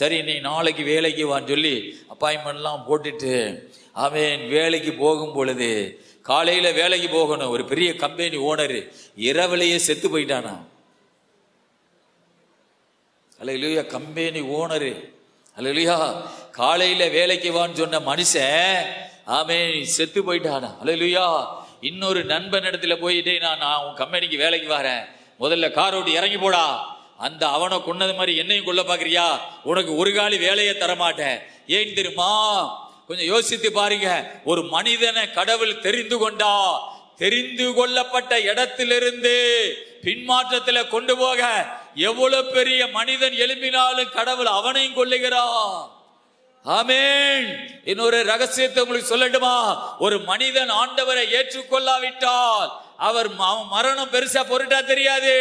சரி நீ நாளைக்கு வேலைக்கு வான்னு சொல்லி அப்பாயின்மெண்ட்லாம் போட்டுட்டு அவன் வேலைக்கு போகும் பொழுது, காலையில வேலைக்கு போகணும், ஒரு பெரிய கம்பெனி ஓனர் இரவிலேயே செத்து போயிட்டானா. அல்லேலூயா. கம்பெனி ஓனரு அல்லேலூயா காலையில வேலைக்கு வான்னு சொன்ன மனுஷன் ஆமென் செத்து போயிட்டானா. அல்லேலூயா. இன்னொரு நண்பன் இடத்துல போயிட்டே, நான் உன் கம்பெனிக்கு வேலைக்கு வரேன், முதல்ல கார் ஓட்டி இறங்கி போடா. அந்த அவனை கொன்னது மாதிரி என்னையும் கொல்ல பாக்குறியா, உனக்கு ஒரு காலி வேலையை தரமாட்டேன். ஏன் தெரியுமா? கொஞ்சம் யோசித்து பாருங்க. ஒரு மனிதனை கடவுள் தெரிந்து கொண்டா, தெரிந்து கொள்ளப்பட்ட இடத்திலிருந்து பின்மாற்றத்துல கொண்டு போக எவ்வளவு பெரிய மனிதன் எழுப்பினாலும் கடவுள் அவனையும் கொல்லுகிறார். ஆமென். இன்னொரு ரகசியத்தை உங்களுக்கு சொல்லட்டுமா? ஒரு மனிதன் ஆண்டவரை ஏற்றுக்கொள்ளாவிட்டால் அவர் மரணம் பெருசா பொருட்டா தெரியாது,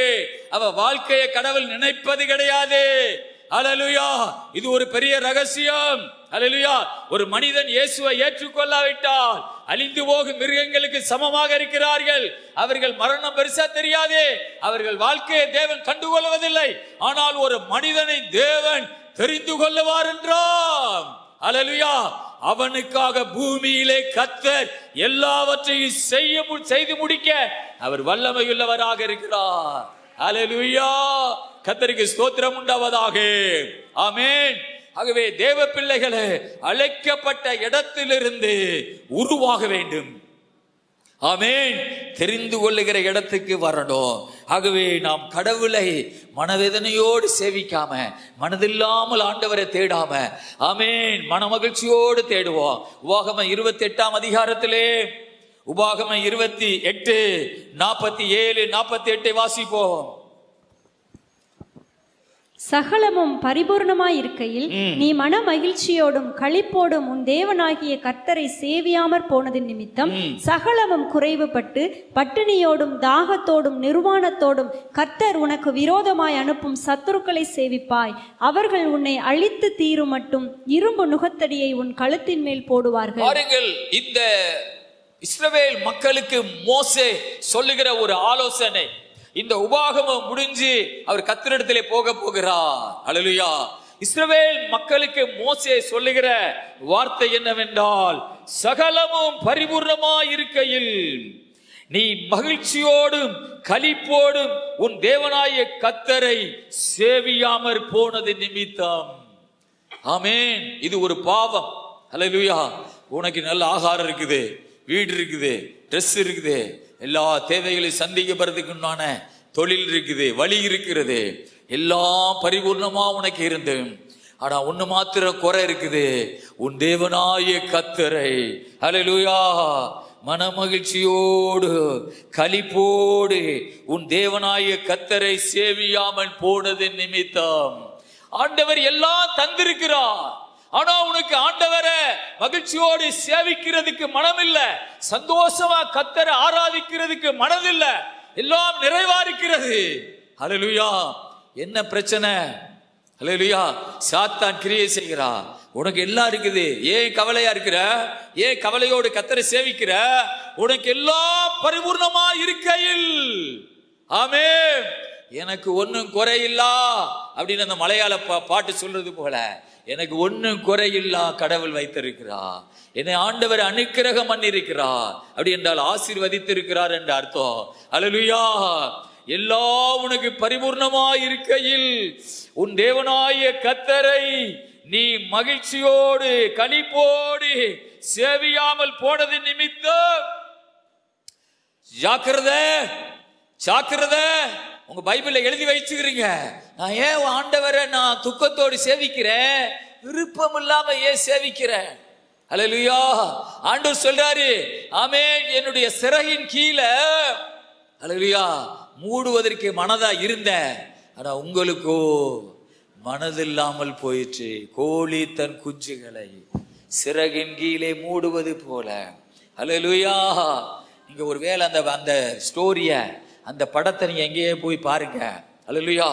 அவ வாழ்க்கையை கடவுள் நினைப்பது கிடையாது. அல்லேலூயா. இது ஒரு பெரிய ரகசியம். அல்லேலூயா. ஒரு மனிதன் இயேசுவை ஏற்றுக்கொள்ளாவிட்டால் அழிந்து போகும் மிருகங்களுக்கு சமமாக இருக்கிறார்கள். அவர்கள் மரணம் பெருசா தெரியாது, அவர்கள் வாழ்க்கையை தேவன் கண்டுகொள்வதில்லை. ஆனால் ஒரு மனிதனை தேவன் தெரிந்து கொள்ளுவார் என்றாம். அல்லேலூயா. அவனுக்காக பூமியிலே கர்த்தர் எல்லாவற்றையும் செய்து முடிக்க அவர் வல்லமையுள்ளவராக இருக்கிறார். அல்லேலூயா. கர்த்தருக்கு ஸ்தோத்திரம் உண்டாவதாக. ஆமென். ஆகவே தேவ பிள்ளைகளே, அழைக்கப்பட்ட இடத்திலிருந்து உருவாக வேண்டும். ஆமென். தெரிந்து கொள்ளுகிற இடத்துக்கு வரணும். ஆகவே நாம் கடவுளை மனவேதனையோடு சேவிக்காம, மனதில்லாமல் ஆண்டவரை தேடாம, ஆமென், மன மகிழ்ச்சியோடு தேடுவோம். உபாகமம் 28ஆம் அதிகாரத்திலே, உபாகமம் 28, 47, 48 வாசிப்போம். சகலமும் பரிபூர்ணமாயிருக்கையில் நீ மன மகிழ்ச்சியோடும் களிப்போடும் உன் தேவனாகிய கர்த்தரை சேவியாமற் போனதின் நிமித்தம் சகலமும் குறைவுபட்டு பட்டினியோடும் தாகத்தோடும் நிர்வாணத்தோடும் கர்த்தர் உனக்கு விரோதமாய் அனுப்பும் சத்துருக்களை சேவிப்பாய். அவர்கள் உன்னை அழித்து தீரும் மட்டும் இரும்பு நுகத்தடியை உன் கழுத்தின் மேல் போடுவார்கள். பாருங்கள், இந்த இஸ்ரவேல் மக்களுக்கு மோசே சொல்லுகிற ஒரு ஆலோசனை. இந்த உபாகமம் முடிஞ்சு அவர் கர்த்தரிடத்திலே போகிறார். அல்லேலூயா. இஸ்ரவேல் மக்களுக்கு மோசே சொல்லுகிற வார்த்தை என்னவென்றால், சகலமும் பரிபூர்ணமாய் இருக்கையில் நீ மகிழ்ச்சியோடும் களிப்போடும் உன் தேவனாய கர்த்தரை சேவியாமற் போனது நிமித்தம். ஆமென். இது ஒரு பாவம். அல்லேலூயா. உனக்கு நல்ல ஆகாரம் இருக்குது, வீடு இருக்குது, ட்ரெஸ் இருக்குது, எல்லா தேவைகளையும் சந்திக்கப்படுறதுக்குண்டான தொழில் இருக்குது, வழி இருக்கிறது, எல்லாம் பரிபூர்ணமா உனக்கு இருந்து, ஆனா ஒண்ணு மாத்திரம் குறை இருக்குது, உன் தேவனாய கர்த்தரை அல்லேலூயா மன மகிழ்ச்சியோடு களிப்போடு உன் தேவனாய கர்த்தரை சேவியாமல் போனது நிமித்தம். ஆண்டவர் எல்லாம் தந்திருக்கிறார், ஆனா உனக்கு ஆண்டவரை மகிழ்ச்சியோடு சேவிக்கிறதுக்கு மனம் இல்ல, சந்தோஷமா கர்த்தரை ஆராதிக்கிறதுக்கு மனதில்ல, எல்லாம் நிறைவா இருக்கிறது. அல்லேலூயா. என்ன பிரச்சனை? அல்லேலூயா. சாத்தான் கிரியை செய்கிறா. உனக்கு எல்லாம் இருக்குது, ஏன் கவலையா இருக்கிற? ஏன் கவலையோடு கர்த்தரை சேவிக்கிற? உனக்கு எல்லாம் பரிபூர்ணமா இருக்கையில், ஆமென், எனக்கு ஒன்னும் குறையில்லா அப்படின்னு அந்த மலையாள பாட்டு சொல்றது போல, எனக்கு ஒன்னும் குறையில்லா கடவுள் வைத்திருக்கிறார், என்னை ஆண்டவர் அனுக்கிரகம் பண்ணிருக்கிறார், அப்படி என்றால் ஆசீர்வதித்திருக்கிறார் என்ற அர்த்தம். அல்லேலூயா. எல்லாம் உனக்கு பரிபூர்ணமா இருக்கையில் உன் தேவனாய கர்த்தரை நீ மகிழ்ச்சியோடு களிப்போடு சேவியாமல் போனது நிமித்தம். ஜாக்கிரதை, ஜாக்கிரதை. உங்க பைபிள்ல எழுதி வச்சுக்கிறீங்க, நான் ஏன் ஆண்டவரை நான் துக்கத்தோடு சேவிக்கிறேன், விருப்பம் இல்லாம ஏன் சேவிக்கிறேன்? அல்லேலூயா. ஆண்டவர் சொல்றாரு, ஆமென், என்னுடைய சிறகின் கீழே அல்லேலூயா மூடுவதற்கு மனதா இருந்த, ஆனா உங்களுக்கோ மனதில்லாமல் போயிற்று. கோழி தன் குஞ்சுகளை சிறகின் கீழே மூடுவது போல. அல்லேலூயா. நீங்க ஒருவேளை அந்த ஸ்டோரிய, அந்த படத்தை நீங்க எங்கேயே போய் பாருங்க. அல்லேலூயா.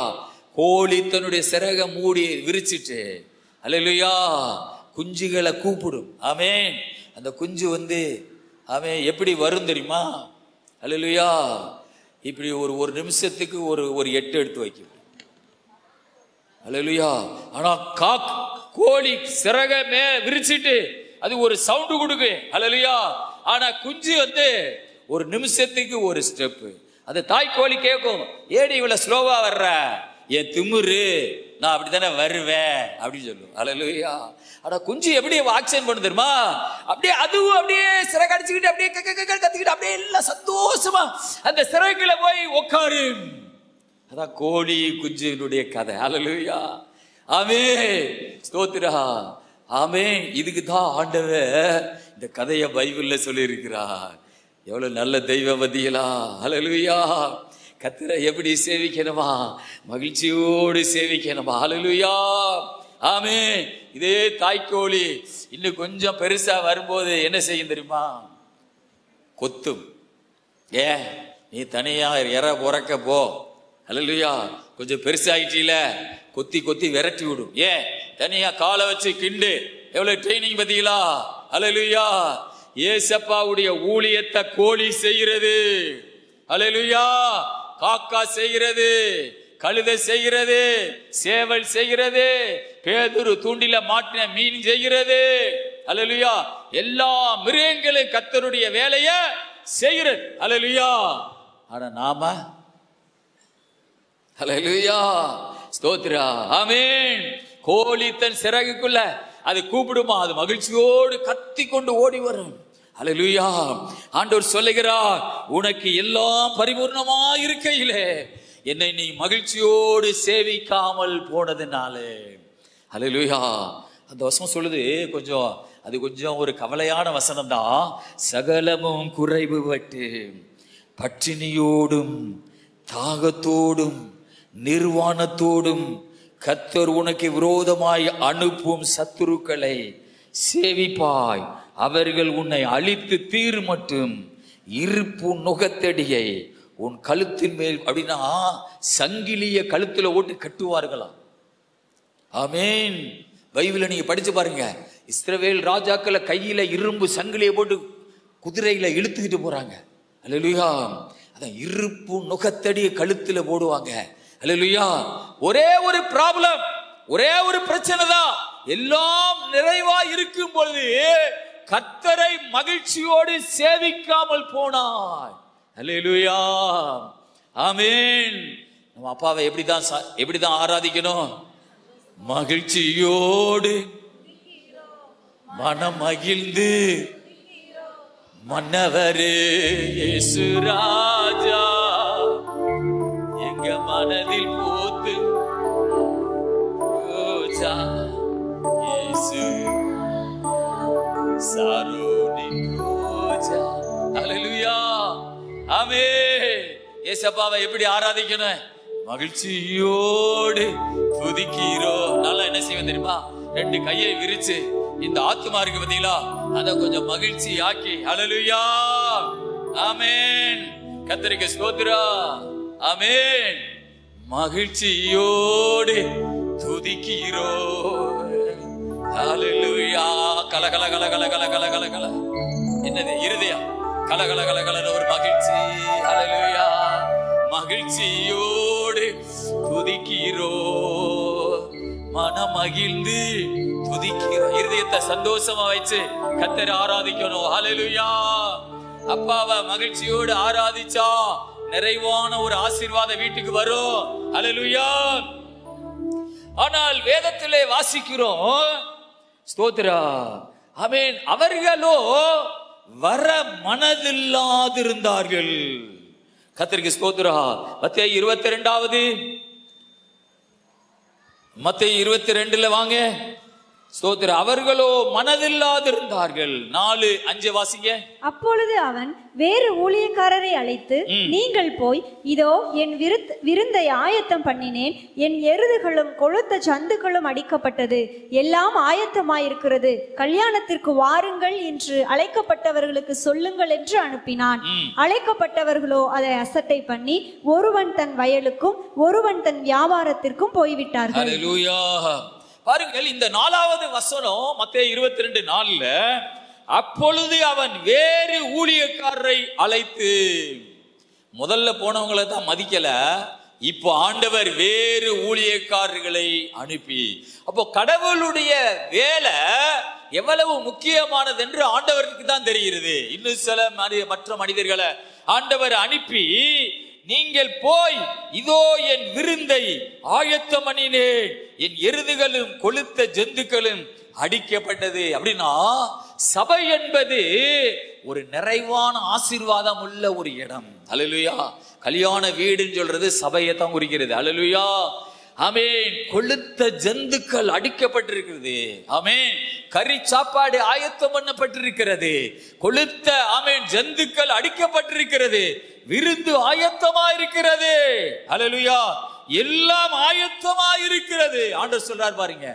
கோழி தன்னுடைய சிறக மூடி விரிச்சிட்டு அல்லேலூயா குஞ்சுகளை கூப்பிடும். ஆமென். அந்த குஞ்சு ஆமென் எப்படி வரும் தெரியுமா? அல்லேலூயா. இப்படி ஒரு நிமிஷத்துக்கு ஒரு 8 எடுத்து வைக்கும். அல்லேலூயா. ஆனா கோழி சிறக விரிச்சிட்டு அது ஒரு சவுண்டு கொடுக்கு. அல்லேலூயா. ஆனா குஞ்சு ஒரு நிமிஷத்துக்கு ஒரு ஸ்டெப். அந்த தாய் கோழி கேட்கும், ஏடி இவ்வளவு ஸ்லோவா வர்ற, என் திமுரு, நான் அப்படித்தானே வருவேன் அப்படின்னு சொல்லும். அல்லேலூயா. ஆனா குஞ்சு எப்படி ஆக்ஷன் பண்ணு தெரியுமா? அப்படியே அதுவும் அப்படியே சிறகு அடிச்சுக்கிட்டு அப்படியே கத்திக்கிட்டு அப்படியே எல்லாம் சந்தோஷமா அந்த சிறகுல போய் உட்காரு. அதான் கோழி குஞ்சினுடைய கதை. அல்லேலூயா. ஆமென். ஸ்தோத்திரா. ஆமென். இதுக்கு தான் ஆண்டவர் இந்த கதையை பைபிள்ல சொல்லி இருக்கிறார். எவ்வளவு நல்ல தெய்வவதிகளா. அல்லேலூயா. கர்த்தரை எப்படி சேவிக்கணுமா? மகிழ்ச்சியோடு சேவிக்கணுமா? அல்லேலூயா. ஆமென். இதே தாய்க்கோழி இன்னும் கொஞ்சம் பெருசா வரும்போது என்ன செய்யும் தெரியுமா? கொத்தும். ஏன் நீ தனியா இற உறக்க போ. அல்லேலூயா. கொஞ்சம் பெருசாயிட்டீல, கொத்தி கொத்தி விரட்டி விடும். ஏன் தனியா காலை வச்சு கிண்டு. எவ்வளவு ட்ரைனிங் பத்தீங்களா? அல்லேலூயா. ஏசப்பாவுடைய ஊழியத்தை கோழி செய்கிறது. அல்லேலூயா. காக்கா செய்கிறது, கழுதை செய்கிறது, சேவல் செய்கிறது, பேதுரு தூண்டில மாட்டின மீன் செய்கிறது. அல்லேலூயா. எல்லா மிருகங்களும் கர்த்தருடைய வேலைய செய்கிறது. அல்லேலூயா. ஆனா நாம அல்லேலூயா ஸ்தோத்திரா ஆமென். கோழி தன் சிறகுக்குள்ள அது கூப்பிடுமா, அது மகிழ்ச்சியோடு கத்தி கொண்டு ஓடி வரும். அல்லேலூயா. ஆண்டவர் சொல்லுகிறார், உனக்கு எல்லாம் பரிபூர்ணமா இருக்கையிலே என்னை நீ மகிழ்ச்சியோடு சேவிக்காமல் போனதுனாலே. அல்லேலூயா. அந்த வசனம் சொல்லுது, கொஞ்சம் ஒரு கவலையான வசனம் தான். சகலமும் குறைவுபட்டு பட்டினியோடும் தாகத்தோடும் நிர்வாணத்தோடும் கர்த்தர் உனக்கு விரோதமாய் அனுப்பும் சத்துருக்களை சேவிப்பாய். அவர்கள் உன்னை அழித்து தீர் மட்டும் இருப்பு நுகத்தடியை உன் கழுத்தின் மேல், அப்படின்னா சங்கிலிய கழுத்துல ஓட்டு கட்டுவார்களாம். ஆமேன். பைபிளை நீங்க படிச்சு பாருங்க. இஸ்ரவேல் ராஜாக்களை கையில இரும்பு சங்கிலியை போட்டு குதிரையில இழுத்துக்கிட்டு போறாங்க. அல்லேலூயா. அதான் இருப்பு நுகத்தடியை கழுத்துல போடுவாங்க. அல்லேலூயா. ஒரே ஒரு ப்ராப்ளம், ஒரே ஒரு பிரச்சனை தான். எல்லாம் நிறைவா இருக்கும் பொழுது கர்த்தரை மகிழ்ச்சியோடு சேவிக்காமல் போனாய். அல்லேலூயா. ஆமென். நம்ம அப்பாவை எப்படிதான் ஆராதிக்கணும்? மகிழ்ச்சியோடு மனம் மகிழ்ந்து மன்னவரே இயேசு ராஜா எங்க மனதில் போத்து ரோஜா இயேசு சாரோனின் ரோஜா. அல்லேலூயா. ஆமென். இயேசுவை எப்படி ஆராதிக்கணும்? மகிழ்ச்சியோடு துதிக்கிறோம். நல்லா என்ன செய்வோம் தெரியுமா? 2 கையை விரிச்சு இந்த ஆத்துமா இருக்கு பாத்தீங்களா, அத கொஞ்சம் மகிழ்ச்சி ஆக்கி. அல்லேலூயா. ஆமென். கர்த்தருக்கு ஸ்தோத்திரம். ஆமென். மகிழ்ச்சியோடு துதிக்கிறோம். அல்லேலூயா. கல கல கல கல கல கல கல கல. என்னது? இருதயம் கல கல கல கல ஒரு மகிழ்ச்சி. அல்லேலூயா. மகிழ்ச்சியோடு துதிக்கிறோம். மனம் மகிழ்ந்து துதிக்கிறோம். இருதயத்தை சந்தோஷமா வச்சு கர்த்தரை ஆராதிக்கணும். அல்லேலூயா. அப்பாவை மகிழ்ச்சியோடு ஆராதிச்சா நிறைவான ஒரு ஆசீர்வாதம் வீட்டுக்கு வரும். அல்லேலூயா. ஆனால் வேதத்திலே வாசிக்கிறோம், ஸ்தோத்திரா ஆமென், அவர்களோ வர மனதில்லாதிருந்தார்கள். கர்த்தருக்கு ஸ்தோத்திரா. மத்தேயு 22 வாங்க. ஸ்தோத்திரம். அவர்களோ மனதில்லாதிருந்தார்கள். 4:5 வாசிங்க. அப்பொழுது அவன் வேறு ஊழியக்காரரை அழைத்து, நீங்கள் போய், இதோ என் விருந்தை ஆயத்தம் பண்ணினேன், என் எருதுகளும் கொழுத்த சந்துக்களும் அடிக்கப்பட்டது, எல்லாம் ஆயத்தமாயிருக்கிறது, கல்யாணத்திற்கு வாருங்கள் என்று அழைக்கப்பட்டவர்களுக்கு சொல்லுங்கள் என்று அனுப்பினான். அழைக்கப்பட்டவர்களோ அதை அசட்டை பண்ணி ஒருவன் தன் வயலுக்கும் ஒருவன் தன் வியாபாரத்திற்கும் போய்விட்டார்கள். பாருங்கள், இந்த 4வது வசனம் மத்தேயு 22:4. அப்பொழுது அவன் வேறு ஊழியக்காரரை அழைத்து, முதல்ல போனவங்களை தான் மதிக்கல, இப்போ ஆண்டவர் வேறு ஊழியக்காரர்களை அனுப்பி. அப்போ கடவுளுடைய வேலை எவ்வளவு முக்கியமானது என்று ஆண்டவருக்கு தான் தெரிகிறது. இன்னும் சில மற்ற மனிதர்களை ஆண்டவர் அனுப்பி, நீங்கள் போய், இதோ என் விருந்தை ஆயத்தம் பண்ணினேன், என் எருதுகளும் கொழுத்த ஜந்துக்களும் அடிக்கப்பட்டது. அப்படின்னா சபை என்பது ஒரு நிறைவான ஆசீர்வாதம் உள்ள ஒரு இடம். அல்லேலூயா. கல்யாண வீடுன்னு சொல்றது சபையை தான் குறிக்கிறது. அல்லேலூயா. ஆமென். கொழுத்த ஜந்துக்கள் அடிக்கப்பட்டிருக்கிறது. ஆமென். கறி சாப்பாடு ஆயத்தம் பண்ணப்பட்டிருக்கிறது. கொழுத்த ஆமென் ஜந்துக்கள் அடிக்கப்பட்டிருக்கிறது. விருந்து ஆயத்தமா இருக்கிறது. அல்லேலூயா. எல்லாம் ஆயத்தமா இருக்கிறது. ஆண்டவர் சொல்றார் பாருங்க,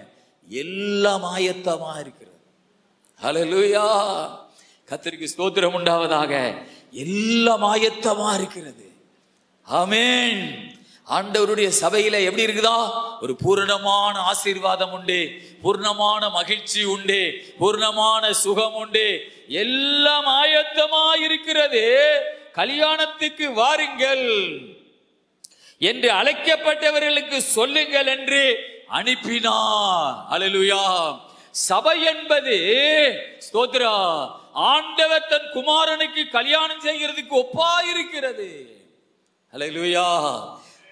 எல்லாம் ஆயத்தமா இருக்கிறது. அல்லேலூயா. கர்த்தருக்கு ஸ்தோத்திரம் உண்டாவதாக. எல்லாம் ஆயத்தமா இருக்கிறது. ஆமென். ஆண்டவருடைய சபையில எப்படி இருக்குதா? ஒரு பூரணமான ஆசீர்வாதம் உண்டு, பூர்ணமான மகிழ்ச்சி உண்டு, பூர்ணமான சுகம் உண்டு. எல்லாம் ஆயத்தமா இருக்கிறது. கல்யாணத்துக்கு வாருங்கள் என்று அழைக்கப்பட்டவர்களுக்கு சொல்லுங்கள் என்று அனுப்பினார். அல்லேலூயா. சபை என்பது ஸ்தோத்திரா ஆண்டவர் தன் குமாரனுக்கு கல்யாணம் செய்கிறதுக்கு ஒப்பா இருக்கிறது. ஹல்லேலூயா.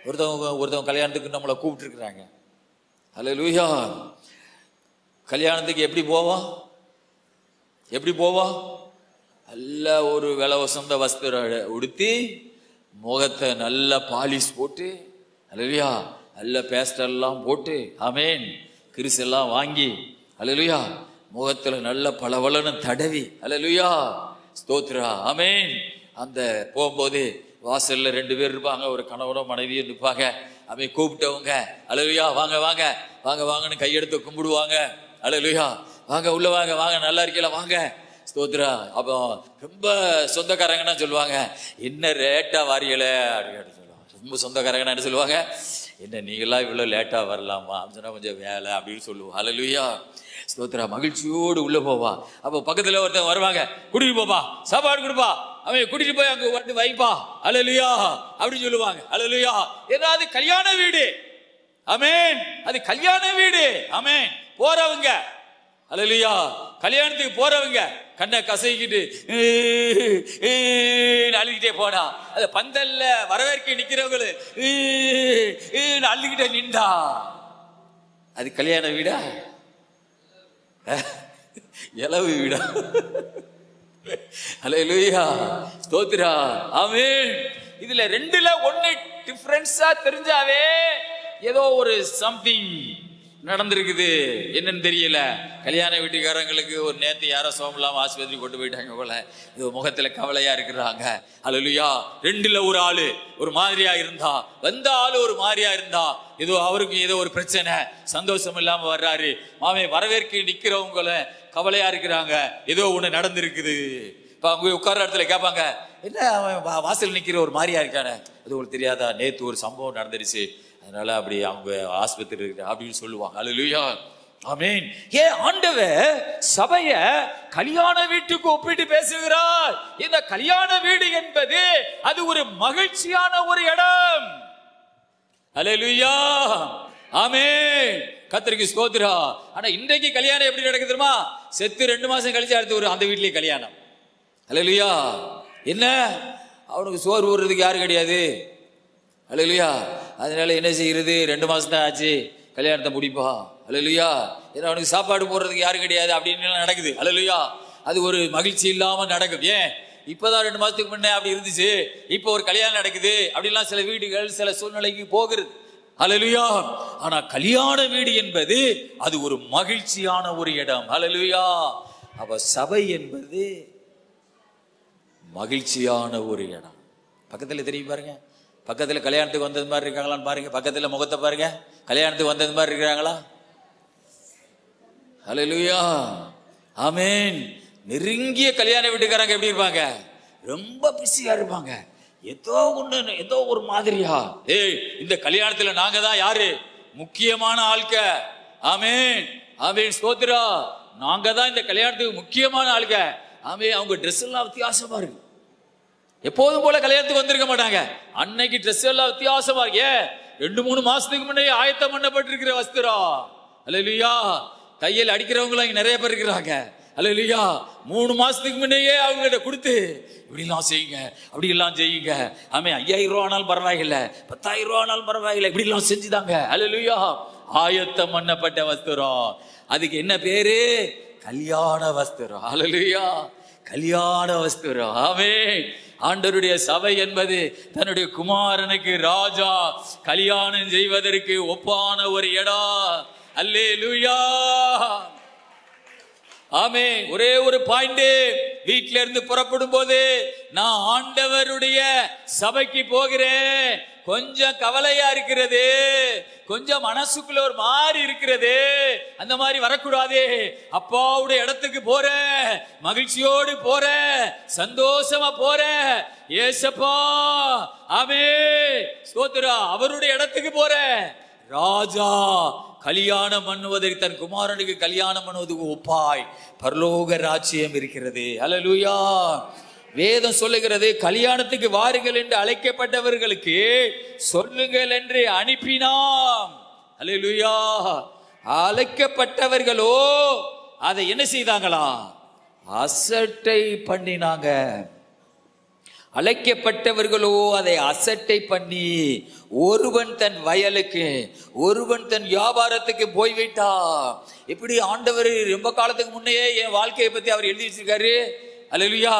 ஒருத்தவங்க கல்யாணத்துக்கு நம்மளை கூப்பிட்டு இருக்கிறாங்க. ஹல்லேலூயா. கல்யாணத்துக்கு எப்படி போவா? நல்ல ஒரு விலை வசந்த வஸ்திரம் உடுத்தி, முகத்தை நல்ல பாலிஷ் போட்டு, ஹல்லேலூயா, நல்ல பேஸ்டெல்லாம் போட்டு, ஆமேன், கிறிஸெல்லாம் வாங்கி, ஹல்லேலூயா, முகத்துல நல்ல பளபளன்னு தடவி, ஹல்லேலூயா, ஸ்தோத்திரா, ஆமேன். அந்த போகும்போது வாசல்ல 2 பேர் இருப்பாங்க, ஒரு கணவனோ மனைவியோ நிற்பாங்க. அவன் கூப்பிட்டவங்க ஹல்லேலூயா வாங்க வாங்க வாங்க வாங்கன்னு கையெடுத்து கும்பிடுவாங்க. ஹல்லேலூயா வாங்க உள்ள வாங்க வாங்க நல்லா இருக்கீங்களா வாங்க ஸ்தோத்திரா. அப்போ ரொம்ப சொந்தக்காரங்கன்னா சொல்லுவாங்க, என்ன லேட்டா வாரியல அப்படின்னு சொல்லுவாங்க. ரொம்ப சொந்தக்காரங்கன்னா என்ன சொல்லுவாங்க, என்ன நீங்களாம் இவ்வளோ லேட்டா வரலாமா அப்படின்னு சொன்னா கொஞ்சம் வேலை அப்படின்னு சொல்லுவோம். ஹல்லேலூயா ஸ்தோத்திரா. மகிழ்ச்சியோடு உள்ள போவா. அப்போ பக்கத்துல ஒருத்தவங்க வருவாங்க, கூட்டிட்டு போப்பா, சாப்பாடு கொடுப்பா, அவன் கூட்டிட்டு போய் அங்க வந்து வைப்பா, ஹல்லேலூயா அப்படின்னு சொல்லுவாங்க. ஹல்லேலூயா. ஏதாவது கல்யாண வீடு, ஆமென், அது கல்யாண வீடு, ஆமென். போறவங்க ஹல்லேலூயா, கல்யாணத்துக்கு போறவங்க கண்ணை கசைக்கிட்டு அழுகிட்டே போனா, அது பந்தல்ல வரவேற்க நிக்கிறவங்களு அழுகிட்டே நின்றா, அது கல்யாண வீடா இலவு வீடா? ஹல்லேலூயா ஸ்தோத்திரா, ஆமென். இதுல 2ல 1 டிஃபரன்ஸா தெரிஞ்சாவே ஏதோ ஒரு சம்திங் நடந்திருக்குது, என்னன்னு தெரியல. கல்யாண வீட்டுக்காரங்களுக்கு ஒரு நேத்து யாரோ சோமலாம் ஆஸ்பத்திரி கொண்டு போயிட்டாங்க போல, இது முகத்துல கவலையா இருக்கிறாங்க. ஹல்லேலூயா. 2ல ஒரு ஆளு ஒரு மாதிரியா இருந்தா, வந்த ஆளு ஒரு மாதிரியா இருந்தா, ஏதோ அவருக்கு ஏதோ ஒரு பிரச்சனை, சந்தோஷம் இல்லாம வர்றாரு. மாமே வரவேற்க நிக்கிறவங்கள கவலையா இருக்கிறாங்க, ஏதோ ஒண்ணு நடந்திருக்குது. இப்ப அவங்க உட்கார்ற இடத்துல கேட்பாங்க, என்ன அவன் வாசல் நிக்கிற ஒரு மாதிரியா இருக்கானே, அது உங்களுக்கு தெரியாதா, நேத்து ஒரு சம்பவம் நடந்துருச்சு, அதனால அப்படி அவங்க ஆஸ்பத்திரி இருக்கு அப்படின்னு சொல்லுவாங்க. ஹல்லேலூயா ஆமென். ஏன் ஆண்டவர் சபைய கல்யாண வீட்டுக்கு ஒப்பிட்டு பேசுகிறார்? இந்த கல்யாண வீடு என்பது அது ஒரு மகிழ்ச்சியான ஒரு இடம். ஹல்லேலூயா ஆமென். கர்த்தருக்கு ஸ்தோத்திரா. ஆனா இன்றைக்கு கல்யாணம் எப்படி நடக்குது தெரியுமா? செத்து 2 மாசம் கழிச்சு அடுத்து ஒரு அந்த வீட்லயே கல்யாணம். ஹல்லேலூயா. என்ன, அவனுக்கு சோறு ஊறுறதுக்கு யாரும் கிடையாது. ஹல்லேலூயா. அதனால என்ன செய்யறது, 2 மாசம் தான் ஆச்சு கல்யாணத்தை முடிப்பா. ஹல்லேலூயா. ஏன்னா அவனுக்கு சாப்பாடு போடுறதுக்கு யாரும் கிடையாது அப்படின்னு நடக்குது. ஹல்லேலூயா. அது ஒரு மகிழ்ச்சி இல்லாம நடக்குது. ஏன், இப்பதான் 2 மாசத்துக்கு முன்னே அப்படி இருந்துச்சு, இப்போ ஒரு கல்யாணம் நடக்குது அப்படிலாம் சில வீடுகள் சில சூழ்நிலைக்கு போகிறது. ஹல்லேலூயா. ஆனா கல்யாண வீடு என்பது அது ஒரு மகிழ்ச்சியான ஒரு இடம். ஹல்லேலூயா. அப்ப சபை என்பது மகிழ்ச்சியான ஒரு இடம். பக்கத்துல தெரியும் பாருங்க, பக்கத்துல கல்யாணத்துக்கு வந்தது மாதிரி இருக்காங்களான்னு பாருங்க, பக்கத்துல முகத்தை பாருங்க, கல்யாணத்துக்கு வந்தது மாதிரி இருக்கிறாங்களா? ஹல்லேலூயா ஆமென். நெருங்கிய கல்யாண வீட்டுக்காரங்க எப்படி இருப்பாங்க, ரொம்ப பிஸியா இருப்பாங்க, ஏதோ ஒரு மாதிரியா. ஏய், இந்த கல்யாணத்துல நாங்க தான் யாரு முக்கியமான ஆட்க, ஆமென் ஆமென் ஸ்தோத்திரா, நாங்க தான் இந்த கல்யாணத்துக்கு முக்கியமான ஆளுக. ஆமென். அவங்க ட்ரெஸ் எல்லாம் வித்தியாசமா இருக்கு, எப்போதும் போல கல்யாணத்துக்கு வந்திருக்க மாட்டாங்க, அன்னைக்கு ட்ரெஸ் எல்லாம் வித்தியாசமா இருக்கு. 2-3 மாசத்துக்கு முன்னே ஆயத்தம் பண்ணப்பட்டிருக்கிற வஸ்திரம். ஹல்லேலூயா. தையல் அடிக்கிறவங்களும் இங்க நிறைய பேர் இருக்கிறாங்க. ஹல்லேலூயா. 3 மாசத்துக்கு முன்னையே அவங்ககிட்ட கொடுத்து இப்படி எல்லாம் செய்யுங்க, அப்படி எல்லாம் செய்யுங்க, ஆமே 5000 ரூபா ஆனாலும் பரவாயில்ல, 10,000 ரூபா ஆனாலும் பரவாயில்ல, இப்படி எல்லாம் செஞ்சுதாங்க. ஹல்லேலூயா. ஆயத்தம் பண்ணப்பட்ட வஸ்திரம், அதுக்கு என்ன பேரு, கல்யாண வஸ்திரம். ஹல்லேலூயா. கல்யாண வஸ்திரம். ஆமென். ஆண்டவருடைய சபை என்பது தன்னுடைய குமாரனுக்கு ராஜா கல்யாணம் செய்வதற்கு ஒப்பான ஒரு இடம். அல்லேலூயா ஆமென். ஒரே ஒரு பாயிண்ட், வீட்டில இருந்து புறப்படும் போது நான் ஆண்டவருடைய சபைக்கு போகிறேன், கொஞ்சம் கவலையா இருக்கிறது, கொஞ்சம் மனசுக்குள்ள ஒரு மாதிரி இருக்கிறது, அந்த மாதிரி வரக்கூடாது. அப்பாவுடைய இடத்துக்கு போற, மகிழ்ச்சியோடு போற, சந்தோஷமா போற, ஏசப்பா ஆமென் ஸ்தோத்திரா, அவருடைய இடத்துக்கு போற. ராஜா கல்யாணம் பண்ணுவதற்கு தன் குமாரனுக்கு கல்யாணம் பண்ணுவதற்கு ஒப்பாய் பரலோக ராஜ்யம் இருக்கிறது. ஹல்லேலூயா. வேதம் சொல்லுகிறது, கல்யாணத்துக்கு வாருங்கள் என்று அழைக்கப்பட்டவர்களுக்கு சொல்லுங்கள் என்று அனுப்பினாம். ஹல்லேலூயா. அழைக்கப்பட்டவர்களோ அதை என்ன செய்தாங்களா? அசட்டை பண்ணினாங்க. அழைக்கப்பட்டவர்களோ அதை அசட்டை பண்ணி ஒருவன் தன் வயலுக்கு ஒருவன் தன் வியாபாரத்துக்கு போய்விட்டான். இப்படி ஆண்டவர் ரொம்ப காலத்துக்கு முன்னையே என் வாழ்க்கையை பத்தி அவர் எழுதி வச்சிருக்காரு. அல்லேலூயா.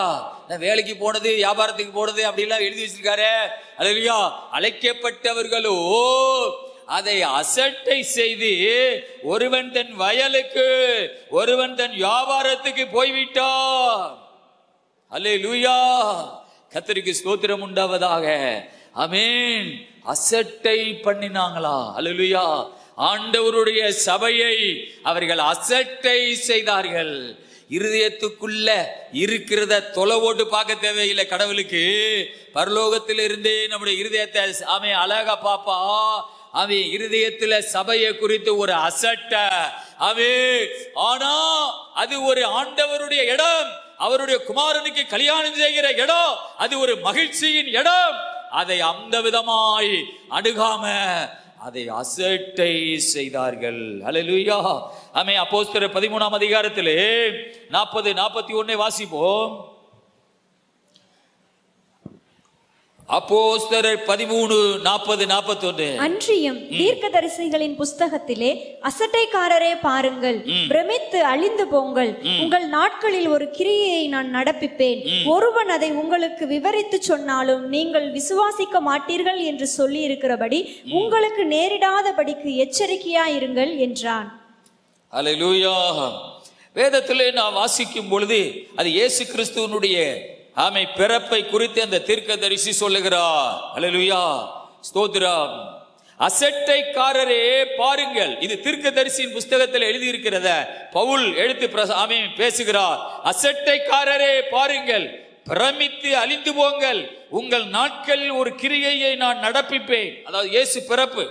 நான் வேலைக்கு போனது, வியாபாரத்துக்கு போனது அப்படிலாம் எழுதி வச்சிருக்காரு. அல்லேலூயா. அழைக்கப்பட்டவர்களோ அதை அசட்டை செய்து ஒருவன் தன் வயலுக்கு ஒருவன் தன் வியாபாரத்துக்கு போய்விட்டான். அல்லேலூயா. கர்த்தருக்கு ஸ்தோத்திரம் உண்டாவதாக. ஆமென். அசட்டை பண்ணினாங்களா? அல்லேலூயா. ஆண்டவருடைய சபையை அவர்கள் அசட்டை செய்தார்கள். இருதயத்துக்குள்ள இருக்கிறத தொலைவோட்டு பார்க்க தேவையில்லை. கடவுளுக்கு பரலோகத்தில் இருந்தே நம்முடைய இருதயத்தை அவன் அழகா பாப்பா. அவன் இருதயத்துல சபையை குறித்து ஒரு அசட்ட ஆனா அது ஒரு ஆண்டவருடைய இடம், அவருடைய குமாரனுக்கு கல்யாணம் செய்கிற இடம், அது ஒரு மகிழ்ச்சியின் இடம். அதை அந்த விதமாய் அணுகாம அதை அசட்டை செய்தார்கள். அல்லேலூயா. ஆமென். அப்போஸ்தலர் 13ஆம் அதிகாரத்திலே 40-41 வாசிப்போம். அப்போஸ்தலர் 13:40-41. அன்றியும் தீர்க்கதரிசிகளின் புஸ்தகத்திலே அசட்டைக்காரரே பாருங்கள், பிரமித்து அழிந்து போங்கள். உங்கள் நாட்களில் ஒரு கிரியையை நான் நடப்பிப்பேன். ஒருவன் அதை உங்களுக்கு விவரித்து சொன்னாலும் நீங்கள் விசுவாசிக்க மாட்டீர்கள் என்று சொல்லி இருக்கிறபடி உங்களுக்கு நேரிடாதபடிக்கு எச்சரிக்கையாயிருங்கள் என்றான். அல்லேலூயா. வேதத்திலே நான் வாசிக்கும் பொழுது அது இயேசு கிறிஸ்துவனுடைய பிறப்பை குறித்து அந்த தீர்க்கதரிசி சொல்லுகிறார். அல்லேலூயா. ஸ்தோத்திரம். அசட்டைக்காரரே பாருங்கள். இது தீர்க்கதரிசியின் புஸ்தகத்தில் எழுதியிருக்கிறத பவுல் எடுத்து பேசுகிறார். அசட்டைக்காரரே பாருங்கள், பிரமித்து அழிந்து போங்கள். உங்கள் நாட்களில் ஒரு கிரியையை நான் நடப்பிப்பேன். அதாவது இயேசு பிறப்பு.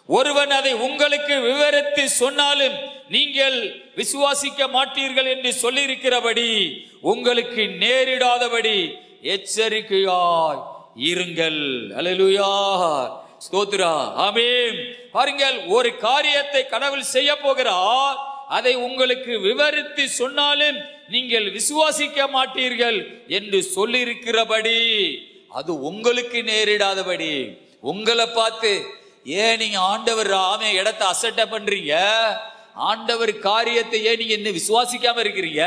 ஒருவன் அதை உங்களுக்கு விவரித்து சொன்னாலும் நீங்கள் விசுவாசிக்க மாட்டீர்கள் என்று சொல்லியிருக்கிறபடி உங்களுக்கு நேரிடாதபடி எச்சரிக்கையாய் இருங்கள். அல்லேலூயா. ஸ்தோத்திரா. ஆமென். பாருங்கள், ஒரு காரியத்தை கடவுள் செய்ய போகிறார். அதை உங்களுக்கு விவரித்து சொன்னாலும் நீங்கள் விசுவாசிக்க மாட்டீர்கள் என்று சொல்லியிருக்கிறபடி அது உங்களுக்கு நேரிடாதபடி. உங்களை பார்த்து ஏன் நீங்க ஆண்டவர் இடத்தை அசட்டை பண்றீங்க, ஆண்டவர் காரியத்தை ஏன் நீங்க இன்னும் விசுவாசிக்காம இருக்கிறீங்க,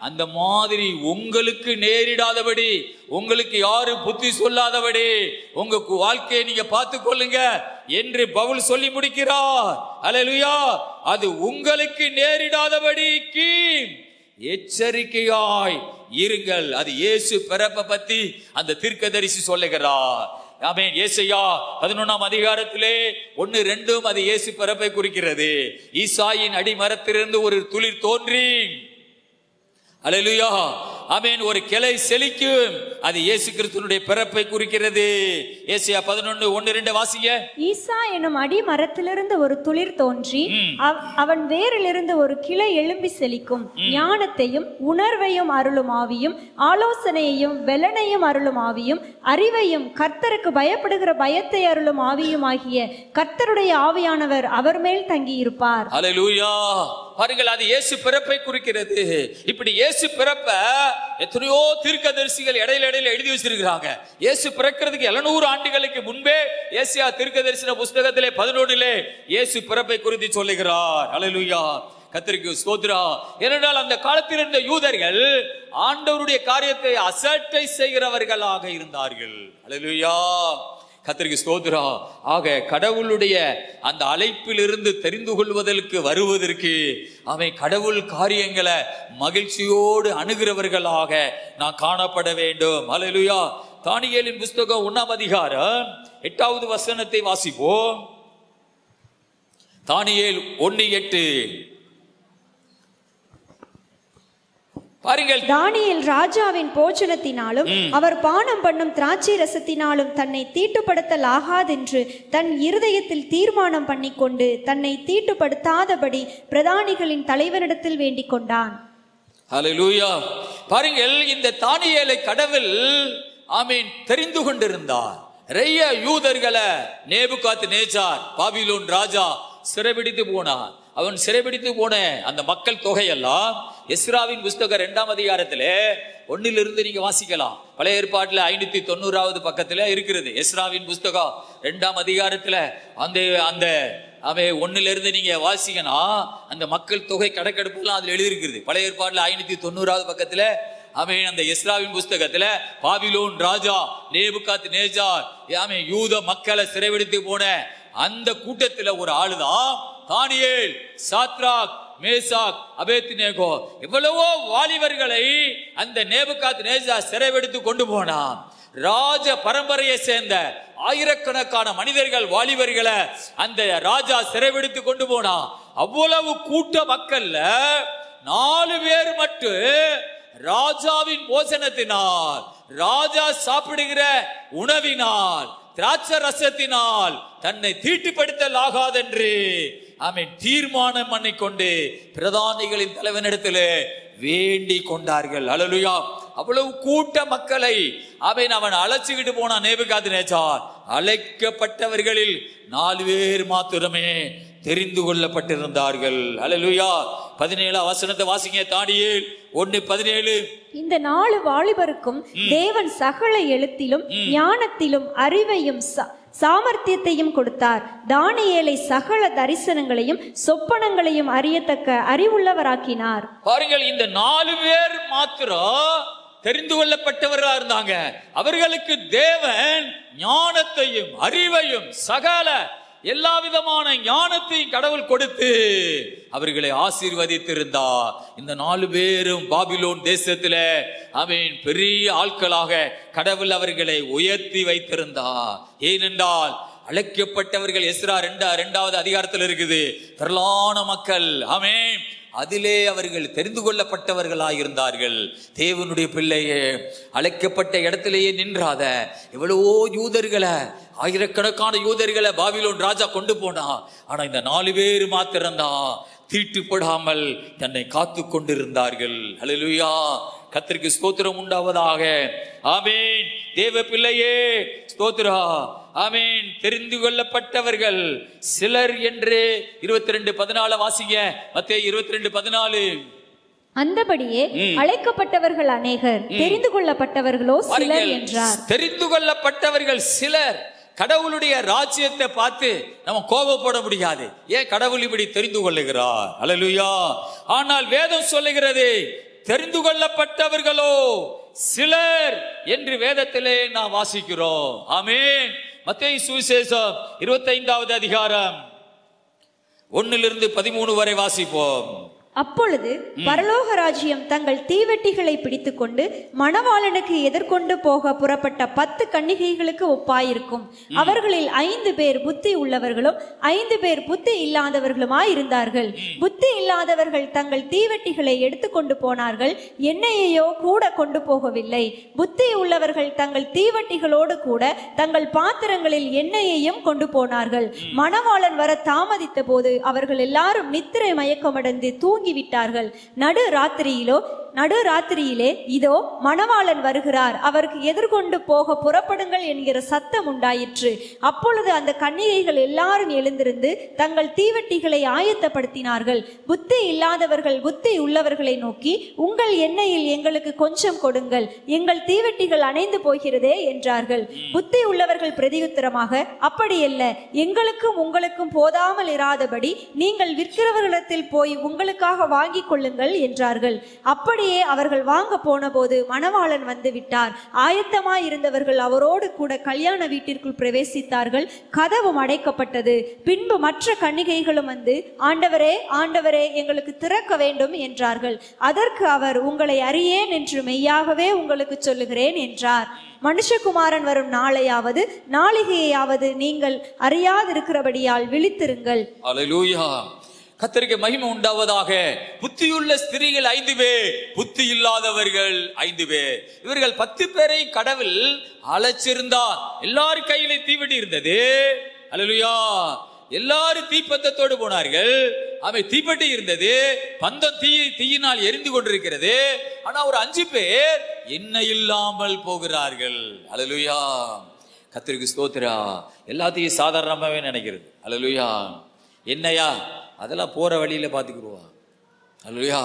அந்த மாதிரி உங்களுக்கு நேரிடாதபடி, உங்களுக்கு யாரும் புத்தி சொல்லாதபடி உங்க வாழ்க்கையை நீங்க பார்த்து கொள்ளுங்க என்று பவுல் சொல்லி முடிக்கிறார். அல்லேலூயா. அது உங்களுக்கு நேரிடாதபடிக்கு எச்சரிக்கையாய் இருங்கள். அது இயேசு பிறப்பை பத்தி அந்த தீர்க்கதரிசி சொல்லுகிறார். ஆமென். ஏசாயா 11ஆம் அதிகாரத்திலே 1-2 அது இயேசு பிறப்பை குறிக்கிறது. ஈசாயின் அடிமரத்திலிருந்து ஒரு துளிர் தோன்றி, அல்லேலூயா, ஆமென், ஒரு கிளை செழிக்கும். அது இயேசு கிறிஸ்துவினுடைய பிறப்பை குறிக்கிறது. ஏசாயா 11:1-2 வாசிங்க. ஈசா எனும் அடி மரத்திலிருந்து ஒரு துளிர் தோன்றி அவன் வேரிலிருந்து ஒரு கிளை எழும்பி செழிக்கும். ஞானத்தையும் உணர்வையும் அருளும் ஆவியும், ஆலோசனையையும் வெள்ளனையும் அருளும் ஆவியும், அறிவையும் கர்த்தருக்கு பயப்படுகிற பயத்தை அருளும் ஆவியும் ஆகிய கர்த்தருடைய ஆவியானவர் அவர் மேல் தங்கி இருப்பார். அல்லேலூயா. பாருங்கள், அது இயேசு பிறப்பை குறிக்கிறது. இப்படி இயேசு பிறப்ப எத்தனையோ தீர்க்கதரிசிகள் இடையில எழுதி வச்சிருக்கிறாங்க. இயேசு பிறக்கிறதுக்கு 700 ஆண்டுகளுக்கு முன்பே ஏசாயா தீர்க்கதரிசன புஸ்தகத்திலே 11 இயேசு பிறப்பை குறித்து சொல்லுகிறார். அல்லேலூயா. கர்த்தருக்கு ஸ்தோத்திரம். ஏனென்றால் அந்த காலத்தில் இருந்த யூதர்கள் ஆண்டவருடைய காரியத்தை அசட்டை செய்கிறவர்களாக இருந்தார்கள். அல்லேலூயா. கர்த்தருக்கு ஸ்தோத்திரம். ஆக கடவுளுடைய அந்த அழைப்பில் இருந்து தெரிந்து கொள்வதற்கு வருவதற்கு அவன் கடவுள் காரியங்களை மகிழ்ச்சியோடு அணுகிறவர்களாக நான் காணப்பட வேண்டும். அல்லேலூயா. தானியேலின் புஸ்தகம் 1ஆம் அதிகாரம் 8வது வசனத்தை வாசிப்போம். தானியேல் 1:8. பாருங்கள், தானியேல் ராஜாவின் போஜனத்தினாலும் அவர் பானம் பண்ணும் திராட்சை ரசத்தினாலும் தன்னை தீட்டுப்படுத்தல் ஆகாதென்று தன் இருதயத்தில் தீர்மானம் பண்ணிக்கொண்டு தன்னை தீட்டுப்படுத்தாதபடி பிரதானிகளின் தலைவனிடத்தில் வேண்டிக் கொண்டான். ஹல்லேலூயா. பாருங்கள், இந்த தானியேலை கடவுள் ஆமீன் தெரிந்து கொண்டிருந்தார். நிறைய யூதர்களை நேபுகாத்நேச்சார் பாபிலோன் ராஜா சிறைபிடித்து போனார். அவன் சிறைபிடித்து போன அந்த மக்கள் தொகையெல்லாம் எஸ்ராவின் புஸ்தகம் 2ஆம் அதிகாரத்திலே 1 நீங்க வாசிக்கலாம். பழைய ஏற்பாட்டுல 590வது பக்கத்துல இருக்கிறது. எஸ்ராவின் புஸ்தகம் 2ஆம் அதிகாரத்துல அந்த அவன் 1 நீங்க வாசிக்கனா அந்த மக்கள் தொகை கணக்கெடுப்புலாம் அதுல எழுதியிருக்கிறது. பழைய ஏற்பாட்டுல 590வது பக்கத்துல அவன் அந்த எஸ்ராவின் புஸ்தகத்துல பாபிலோன் ராஜா நேபுகாத்நேச்சார் அவன் யூத மக்களை சிறைபிடித்து போன அந்த கூட்டத்துல ஒரு ஆளுதான் தானியேல், சாத்ராக், மேசாக், அபேத்நேகோ. எவ்வளவோ வாலிபர்களை அந்த நேபுகாத்நேச்சார் சிறைபிடித்து கொண்டு போனான். ராஜ பரம்பரையை சேர்ந்த ஆயிரக்கணக்கான மனிதர்கள், வாலிபர்களை அந்த ராஜா சிறைபிடித்து கொண்டு போனான். அவ்வளவு கூட்ட மக்கள்ல 4 பேர் மட்டும் ராஜாவின் போசனத்தினால், ராஜா சாப்பிடுகிற உணவினால், திராட்சை ரசத்தினால் தன்னை தீட்டுப்படுத்தல் ஆகாதென்று அவன் தீர்மானம் பண்ணிக்கொண்டு பிரதானிகளின் தலைவனிடத்திலே வேண்டிக் கொண்டார்கள். அல்லேலூயா. அவ்வளவு கூட்ட மக்களை அவன் அழைச்சுக்கிட்டு போனான் நேபுகாத்நேச்சார். அழைக்கப்பட்டவர்களில் 4 பேர் மாத்திரமே தெரிந்து கொள்ளப்பட்டிருந்தார்கள். அல்லேலூயா. 17ஆம் வசனத்தை வாசிங்க. தானியேல் 1:17. இந்த 4 வாலிபருக்கும் தேவன் சகல எழுத்திலும் ஞானத்திலும் அறிவையும் சாமர்த்தியத்தையும் கொடுத்தார். தானியேலை சகல தரிசனங்களையும் சொப்பனங்களையும் அறியத்தக்க அறிவுள்ளவராக்கினார். பாருங்கள், இந்த 4 பேர் மாத்திரம் தெரிந்து கொள்ளப்பட்டவர்களா இருந்தாங்க. அவர்களுக்கு தேவன் ஞானத்தையும் அறிவையும் சகல எல்லா விதமான ஞானத்தையும் கடவுள் கொடுத்து அவர்களை ஆசீர்வதித்திருந்தார். இந்த 4 பேரும் பாபிலோன் தேசத்துல அவன் பெரிய ஆட்களாக கடவுள் அவர்களை உயர்த்தி வைத்திருந்தார். ஏனென்றால் அழைக்கப்பட்டவர்கள் எஸ்ரா 2வது அதிகாரத்தில் இருக்குது. திரளான மக்கள், ஆமென், அதிலே அவர்கள் தெரிந்து கொள்ளப்பட்டவர்களாயிருந்தார்கள். தேவனுடைய பிள்ளையே, அழைக்கப்பட்ட இடத்திலேயே நின்றாத எவ்வளவோ யூதர்களை, ஆயிரக்கணக்கான யூதர்களை பாபிலோன் ராஜா கொண்டு போனா. ஆனா இந்த 4 பேர் மாத்திரம்தான் தீட்டுப்படாமல் தன்னை காத்து கொண்டிருந்தார்கள். அல்லேலூயா. கர்த்தருக்கு ஸ்தோத்திரம் உண்டாவதாக. ஆமென். தேவ பிள்ளையே ஸ்தோத்திரா. ஆமென். தெரிந்து கொள்ளப்பட்டவர்கள் சிலர் என்று 22:14 வாசிங்க. மத்தேயு 22:14. அந்தபடியே அழைக்கப்பட்டவர்கள் அநேகர், தெரிந்து கொள்ளப்பட்டவர்களோ சிலர் என்றார். தெரிந்து கொள்ளப்பட்டவர்கள் சிலர். கடவுளுடைய ராஜ்யத்தை பார்த்து நம்ம கோபப்பட முடியாது. ஏன் கடவுள் இப்படி தெரிந்து கொள்ளுகிறார்? அல்லேலூயா. ஆனால் வேதம் சொல்லுகிறது தெரிந்து கொள்ளப்பட்டவர்களோ சிலர் என்று வேதத்திலே நாம் வாசிக்கிறோம். ஆமென். மத்தேயு சுவிசேஷம் 25வது அதிகாரம் 1-13 வரை வாசிப்போம். அப்பொழுது பரலோக ராஜ்யம் தங்கள் தீவெட்டிகளை பிடித்துக்கொண்டு மணவாளனுக்கு எதிர்கொண்டு போக புறப்பட்ட 10 கன்னிகைகளுக்கு ஒப்பாயிருக்கும். அவர்களில் 5 பேர் புத்தி உள்ளவர்களும் 5 பேர் புத்தி இல்லாதவர்களுமாயிருந்தார்கள். புத்தி இல்லாதவர்கள் தங்கள் தீவெட்டிகளை எடுத்துக்கொண்டு போனார்கள், எண்ணெயையோ கூட கொண்டு போகவில்லை. புத்தி உள்ளவர்கள் தங்கள் தீவெட்டிகளோடு கூட தங்கள் பாத்திரங்களில் எண்ணெயையும் கொண்டு போனார்கள். மணவாளன் வர தாமதித்த போது அவர்கள் எல்லாரும் நித்திரை மயக்கமடைந்து தூங்கி விட்டார்கள். நடு ராத்திரியிலே இதோ மணவாளன் வருகிறார், அவருக்கு எதிர்கொண்டு போக புறப்படுங்கள் என்கிற சத்தம் உண்டாயிற்று. அப்பொழுது அந்த கன்னிகைகள் எல்லாரும் எழுந்திருந்து தங்கள் தீவெட்டிகளை ஆயத்தப்படுத்தினார்கள். புத்தி இல்லாதவர்கள் புத்தி உள்ளவர்களை நோக்கி, உங்கள் எண்ணெயில் எங்களுக்கு கொஞ்சம் கொடுங்கள், எங்கள் தீவெட்டிகள் அணைந்து போகிறதே என்றார்கள். புத்தி உள்ளவர்கள் பிரதியுத்தரமாக, அப்படியல்ல, எங்களுக்கும் உங்களுக்கும் போதாமல் இராதபடி நீங்கள் விற்கிறவர்களிடத்தில் போய் உங்களுக்காக வாங்கிக் கொள்ளுங்கள் என்றார்கள். அப்படியே அவர்கள் வாங்க போன போது மணவாளன் வந்து விட்டார். ஆயத்தமாய் இருந்தவர்கள் அவரோடு கூட கல்யாண வீட்டிற்குள் பிரவேசித்தார்கள். கதவும் அடைக்கப்பட்டது. பின்பு மற்ற கன்னிகைகளும் வந்து, ஆண்டவரே, ஆண்டவரே, எங்களுக்கு திறக்க வேண்டும் என்றார்கள். அதற்கு அவர், உங்களை அறியேன் என்று மெய்யாகவே உங்களுக்கு சொல்லுகிறேன் என்றார். மனுஷகுமாரன் வரும் நாளையாவது நாளிகையாவது நீங்கள் அறியாதிருக்கிறபடியால் விழித்திருங்கள். அல்லேலூயா. கர்த்தருக்கு மகிமை உண்டாவதாக. புத்தியுள்ள ஸ்திரீகள் 5 பேர், புத்தி இல்லாதவர்கள் 5 பேர். இவர்கள் 10 பேரை கடவுள் அழைச்சிருந்தார். எல்லாரும் கையிலே தீவெட்டி இருந்தது. அல்லேலூயா. எல்லாரும் தீப்பந்தத்தோடு போனார்கள். அவன் தீப்பெட்டி இருந்தது. பந்தம் தீயினால் எரிந்து கொண்டிருக்கிறது. ஆனா ஒரு 5 பேர் எண்ணெய் இல்லாமல் போகிறார்கள். அல்லேலூயா. கர்த்தருக்கு ஸ்தோத்திரம். எல்லாத்தையும் சாதாரணமாவே நினைக்கிறது. அல்லேலூயா. என்னையா அதெல்லாம் போற வழியில பாத்துக்கிடுவான். அல்லையா?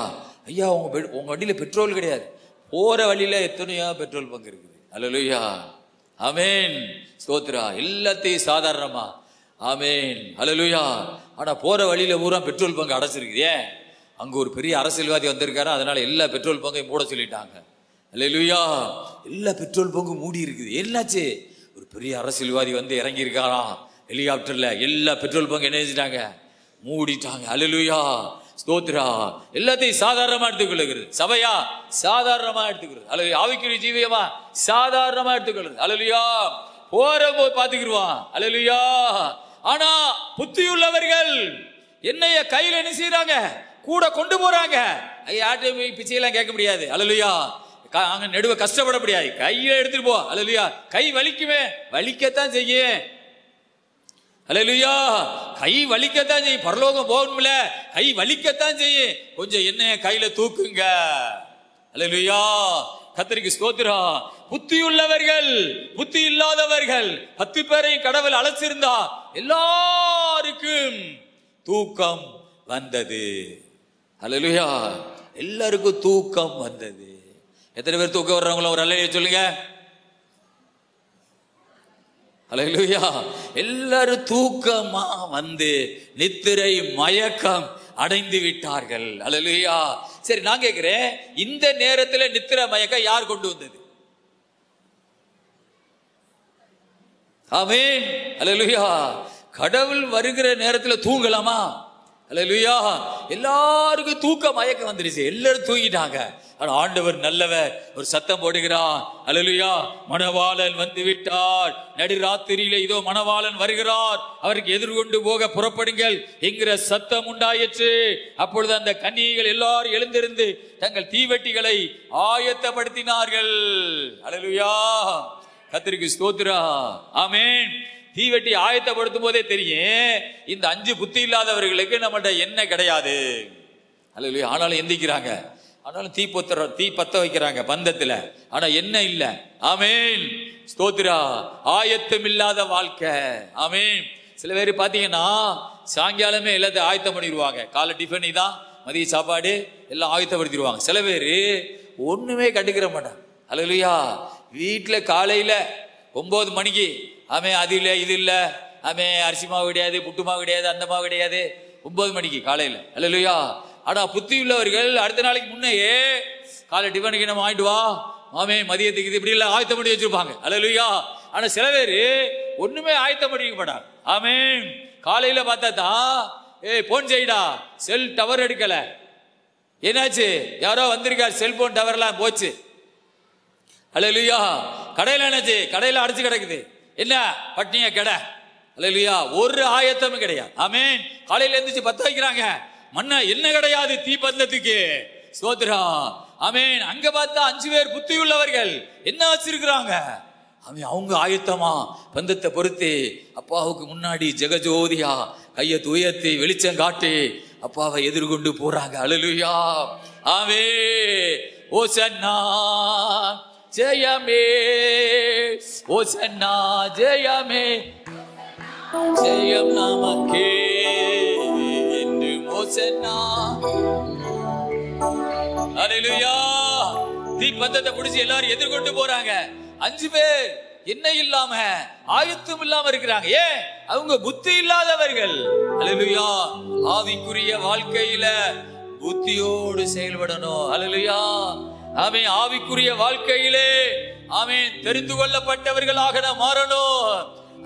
ஐயா உங்க வண்டியில பெட்ரோல் கிடையாது, போற வழியில எத்தனையோ பெட்ரோல் பங்க் இருக்குது. அல்லேலூயா, ஆமேன், ஸ்தோத்திரா. எல்லாத்தையும் சாதாரணமா, ஆமேன், அல்லேலூயா. ஆனா போற வழியில பூரா பெட்ரோல் பங்க் அடைச்சிருக்கு. ஏன்? அங்க ஒரு பெரிய அரசியல்வாதி வந்திருக்காரு, அதனால எல்லா பெட்ரோல் பங்கையும் மூட சொல்லிட்டாங்க. அல்லேலூயா, எல்லா பெட்ரோல் பங்கும் மூடி இருக்குது. என்னாச்சு? ஒரு பெரிய அரசியல்வாதி வந்து இறங்கி இருக்காராம் ஹெலிகாப்டர்ல, எல்லா பெட்ரோல் பங்கு என்ன செஞ்சிட்டாங்க? மூடிட்டாங்க. அல்லேலூயா, ஸ்தோத்திரா. எல்லாத்தையும் சாதாரணமா எடுத்துக்கொள்ளுகிறது சபையா, சாதாரணமா எடுத்துக்கிறது. அல்லது ஆவிக்குரிய ஜீவியமா சாதாரணமா எடுத்துக்கொள்ளுது. அல்லேலூயா, போற போய் பாத்துக்கிடுவான். அல்லேலூயா. ஆனா புத்தியுள்ளவர்கள் என்னைய கையில என்ன செய்யறாங்க? கூட கொண்டு போறாங்க. யார்கிட்ட பிச்சையெல்லாம் கேட்க முடியாது. அல்லேலூயா, அங்க நடுவே கஷ்டப்பட முடியாது. கையில எடுத்துட்டு போ. அல்லேலூயா, கை வலிக்குமே, வலிக்கத்தான் செய்யும். அல்லேலூயா, கை வலிக்கத்தான் செய்யும். பரலோகம் போகணும்ல, கை வலிக்கத்தான் செய்யும். கொஞ்சம் என்ன கையில தூக்குங்க. அல்லேலூயா, கர்த்தருக்கு ஸ்தோத்திரம். புத்தியுள்ளவர்கள் புத்தி இல்லாதவர்கள் 10 பேரையும் கடவுள் அழைச்சிருந்தா எல்லாருக்கும் தூக்கம் வந்தது. அல்லேலூயா, எல்லாருக்கும் தூக்கம் வந்தது. எத்தனை பேர் தூக்கம் வர்றவங்களோ ஒரு அல்லேலூயா சொல்லுங்க. அல்லேலூயா, எல்லாரும் தூக்கமா வந்து நித்திரை மயக்கம் அடைந்து விட்டார்கள். அல்லேலூயா. சரி, நான் கேட்கிறேன், இந்த நேரத்துல நித்திரை மயக்கம் யார் கொண்டு வந்தது? ஆமென், அல்லேலூயா. கடவுள் வருகிற நேரத்துல தூங்கலாமா? அல்லேலூயா. எல்லாருக்கும் தூக்க மயக்கம் வந்துருச்சு, எல்லாரும் தூங்கிட்டாங்க. ஆனா ஆண்டவர் நல்லவர், ஒரு சத்தம் போடுகிறார். அல்லேலூயா, மணவாளன் வந்து விட்டார், நடுராத்திரியில இதோ மணவாளன் வருகிறார், அவருக்கு எதிர்கொண்டு போக புறப்படுங்கள் என்கிற சத்தம் உண்டாயிற்று. அப்பொழுது அந்த கன்னிகைகள் எல்லாரும் எழுந்திருந்து தங்கள் தீவெட்டிகளை ஆயத்தப்படுத்தினார்கள். அல்லேலூயா, கர்த்தருக்கு ஸ்தோத்திரம். ஆமென். தீவெட்டி ஆயத்தப்படுத்தும் போதே தெரியும் இந்த 5 புத்தி இல்லாதவர்களுக்கு நம்மகிட்ட என்ன கிடையாது. அல்லேலூயா. ஆனாலும் எந்திக்கிறாங்க, ஆனாலும் தீ பத்த வைக்கிறாங்க பந்தத்துல, ஆனா என்ன இல்ல. ஆமென், ஸ்தோத்திரா. ஆயத்தம் இல்லாத வாழ்க்கை. ஆமென். சில பேர் பாத்தீங்கன்னா சாயங்காலமே எல்லாத்தையும் ஆயத்தம் பண்ணிடுவாங்க. காலை டிஃபன் தான், மதிய சாப்பாடு எல்லாம் ஆயத்தப்படுத்திடுவாங்க. சில பேர் ஒண்ணுமே கண்டுக்கிற மாட்டாங்க. அல்லேலூயா. வீட்டுல காலையில 9 மணிக்கு ஆமே அது இல்லை இது இல்லை, ஆமே அரிசி மாவு கிடையாது, புட்டு மாவு கிடையாது, அந்த மாவு கிடையாது, 9 மணிக்கு காலையில. அல்லேலூயா. ஆனா புத்தி உள்ளவர்கள் அடுத்த நாளைக்கு முன்னையே காலை டிஃபனுக்கு நம்ம வாங்கிட்டு வா, ஆமே மதியத்துக்கு இது இப்படி எல்லாம் ஆயத்தம் பண்ணி வச்சிருப்பாங்க. அல்லேலூயா. ஆனா சில பேர் ஒண்ணுமே ஆயத்தம் பண்ணிக்க மாட்டாங்க. ஆமே காலையில பார்த்தா தான் போன் செய்டா, செல் டவர் எடுக்கல, என்னாச்சு, யாரோ வந்திருக்காரு, செல்போன் டவர் எல்லாம் போச்சு. அல்லேலூயா. கடையில என்னாச்சு, கடையில அடைச்சு கிடக்குது, என்ன பட்னியா கடை. அல்லேலூயா. ஒரு ஆயத்தமும் கிடையாது. ஆமென். காலையில எழுந்திருச்சு பத்த வைக்கிறாங்க, மண்ண என்ன கிடையாது தீபந்தத்துக்கு. ஸ்தோத்திரம். ஆமென். அங்க பார்த்தா 5 பேர் புத்தி உள்ளவர்கள் என்ன வச்சிருக்கிறாங்க, அவங்க ஆயத்தமா பந்தத்தை பொறுத்து அப்பாவுக்கு முன்னாடி ஜெகஜோதியா கையை துயர்த்தி வெளிச்சம் காட்டி அப்பாவை எதிர்கொண்டு போறாங்க. அல்லேலூயா. ஆமென். ஓசன்னா ஜெயமே, ஓசன்னா ஜெயமே, ஜெயம் நமக்கே என்று ஓசன்னா. அல்லேலூயா. தீபந்தத்தை பிடிச்சி எல்லாரும் எதிர்கொண்டு போறாங்க. 5 பேர் என்ன இல்லாம ஆயத்தம் இல்லாம இருக்கிறாங்க. ஏன்? அவங்க புத்தி இல்லாதவர்கள். அல்லேலூயா. ஆவிக்குரிய வாழ்க்கையில புத்தியோடு செயல்படணும். அல்லேலூயா. ஆமென். ஆவிக்குரிய வாழ்க்கையிலே ஆமென் தெரிந்து கொள்ளப்பட்டவர்களாக நாம் மாறணும்.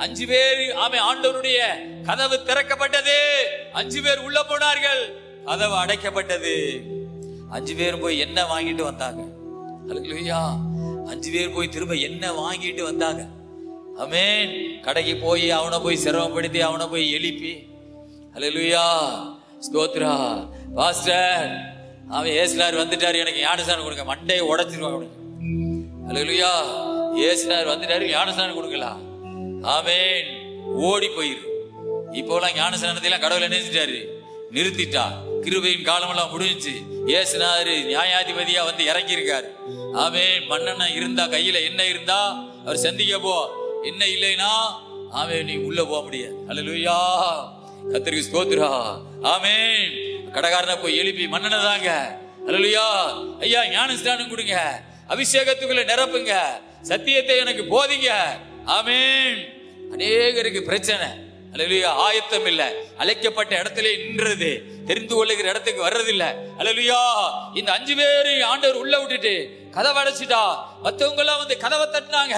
5 பேர் ஆமென் ஆண்டவருடைய கதவு திறக்கப்பட்டது. 5 பேர் உள்ள போனார்கள், கதவு அடைக்கப்பட்டது. 5 பேர் போய் என்ன வாங்கிட்டு வந்தாங்க. அல்லேலூயா. 5 பேர் போய் திரும்ப என்ன வாங்கிட்டு வந்தாங்க. ஆமென். கடைக்கு போய் அவனை போய் சிரமப்படுத்தி அவனை போய் எழுப்பி, அல்லேலூயா, ஸ்தோத்ரா, பாஸ்டர் அவன் ஏசுனார் வந்துட்டாரு, எனக்கு ஞானஸ்நானம் கொடுங்க, மண்டையை உடைச்சிருவாங்க. அல்லேலூயா. ஏசுனார் வந்துட்டாரு, ஞானஸ்நானம் கொடுக்கலாம். ஆமென். ஓடி போயிரு. இப்போலாம் ஞானஸ்நானத்தை எல்லாம் கடவுள் என்ன செஞ்சிட்டாரு, நிறுத்திட்டா. கிருபையின் காலமெல்லாம் முடிஞ்சிச்சு. ஏசுனாரு நியாயாதிபதியா வந்து இறங்கி இருக்காரு. ஆமென். மண்ணெண்ண இருந்தா, கையில என்ன இருந்தா அவர் சந்திக்க போ, என்ன இல்லைன்னா ஆமென் நீ உள்ள போக முடியாது. அல்லேலூயா. கர்த்தருக்கு ஸ்தோத்திரம். ஆமென். கடைக்காரனை போய் எழுப்பி மன்னனதாங்க, அல்லேலூயா, ஐயா ஞானஸ்நானம் கொடுங்க, அபிஷேகத்துக்குள்ள நிரப்புங்க, சத்தியத்தை எனக்கு போதிங்க. ஆமென். அநேகருக்கு பிரச்சனை, அல்லேலூயா, ஆயத்தம் இல்ல, அழைக்கப்பட்ட இடத்திலே நின்றது, தெரிந்து கொள்ளுகிற இடத்துக்கு வர்றதில்ல. அல்லேலூயா, இந்த 5 பேரு ஆண்டவர் உள்ள விட்டுட்டு கதவை அடைச்சிட்டா, மத்தவங்க எல்லாம் வந்து கதவை தட்டினாங்க.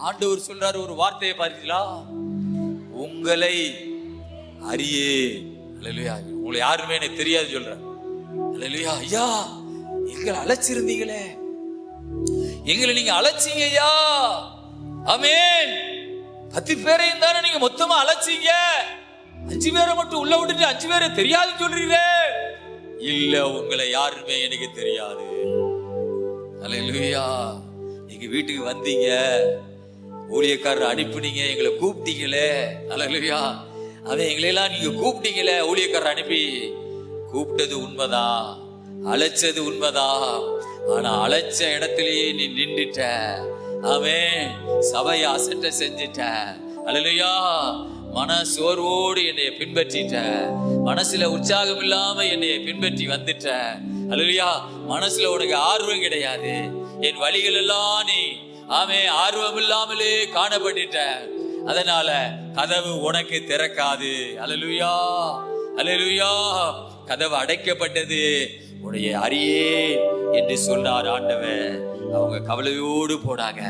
ஆண்டவர் சொல்றாரு ஒரு வார்த்தையை பார்த்தீங்களா, உங்களை அறியே. அல்லேலூயா, உங்களை யாருமே எனக்கு தெரியாது சொல்ற. அல்லேலூயா, ஐயா எங்களை அழைச்சிருந்தீங்களே, எங்களை நீங்க அழைச்சீங்க ஐயா. ஆமென். 10 பேரையும் தானே நீங்க மொத்தமா அழைச்சீங்க, 5 பேரை மட்டும் உள்ள விட்டுட்டு 5 பேரை தெரியாதுன்னு சொல்றீங்க. இல்ல, உங்களை யாருமே எனக்கு தெரியாது. அல்லேலூயா, எங்க வீட்டுக்கு வந்தீங்க, ஊழியக்காரர் அனுப்பினீங்க, எங்களை கூப்பிட்டீங்களே. அல்லேலூயா, அவன் எங்களையெல்லாம் நீங்க கூப்பிட்டீங்களே, ஊழியக்காரர் அனுப்பி கூப்பிட்டது உண்மைதான், அழைச்சது உண்மைதான். ஆனா அழைச்ச இடத்திலேயே நீ நின்றுட்ட. ஆமென். சபையை அசட்ட செஞ்சிட்ட. அல்லேலூயா, மன சோர்வோடு என்னைய பின்பற்றிட்ட, மனசுல உற்சாகம் இல்லாம என்னைய பின்பற்றி வந்துட்ட. அல்லேலூயா, மனசுல உனக்கு ஆர்வம் கிடையாது, என் வழிகள் எல்லாம் நீ ஆர்வம் இல்லாமலே காணப்பட்டுட்ட. அதனால கதவு உனக்கு திறக்காது. அல்லேலூயா, அல்லேலூயா, கதவு அடைக்கப்பட்டது, உடைய அறியே என்று சொன்னார் ஆண்டவர். அவங்க கவலையோடு போனாங்க.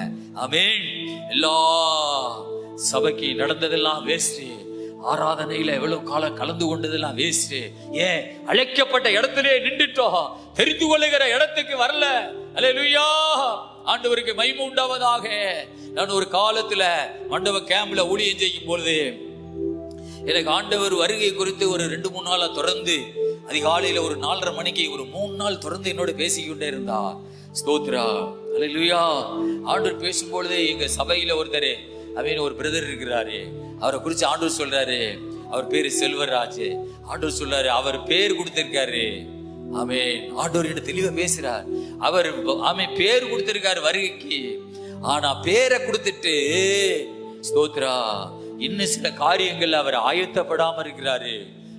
ஆமென். எல்லா சபைக்கு நடந்ததெல்லாம் வேஸ்ட், ஆராதனையில எவ்வளவு காலம் கலந்து கொண்டதெல்லாம் வேஸ்ட். ஏன்? அழைக்கப்பட்ட இடத்திலே நின்றுட்டோம், தெரிந்து கொள்ளுகிற இடத்துக்கு வரல. அல்லேலூயா, ஆண்டவருக்கு மகிமை உண்டாவதாக. நான் ஒரு காலத்துல மண்டப கேம்ப்ல ஊழியம் செய்யும் பொழுது எனக்கு ஆண்டவர் வருகை குறித்து ஒரு 2-3 நாளா தொடர்ந்து, அதிகாலையில ஒரு 4:30 மணிக்கு ஒரு 3 நாள் தொடர்ந்து என்னோட பேசிக்கொண்டே இருந்தா. ஸ்தோத்ரா, அல்லேலூயா. ஆண்டவர் பேசும்பொழுது எங்க சபையில ஒருத்தர், ஒரு பிரதர் இருக்கிறாரு, அவரை குறிச்சு ஆண்டவர் சொல்றாரு, அவர் பேரு செல்வராஜ். ஆண்டவர் சொல்றாரு, அவர் பேர் கொடுத்திருக்காரு. ஆமென். ஆண்டவர் என்ன தெளிவா பேசுறார். அவர் பேர் கொடுத்திருக்காரு வருகைக்கு. ஆனா பேரை கொடுத்துட்டு, ஸ்தோத்ரா, இன்னும் சில காரியங்கள் அவர் ஆயத்தப்படாம இருக்கிறாரு.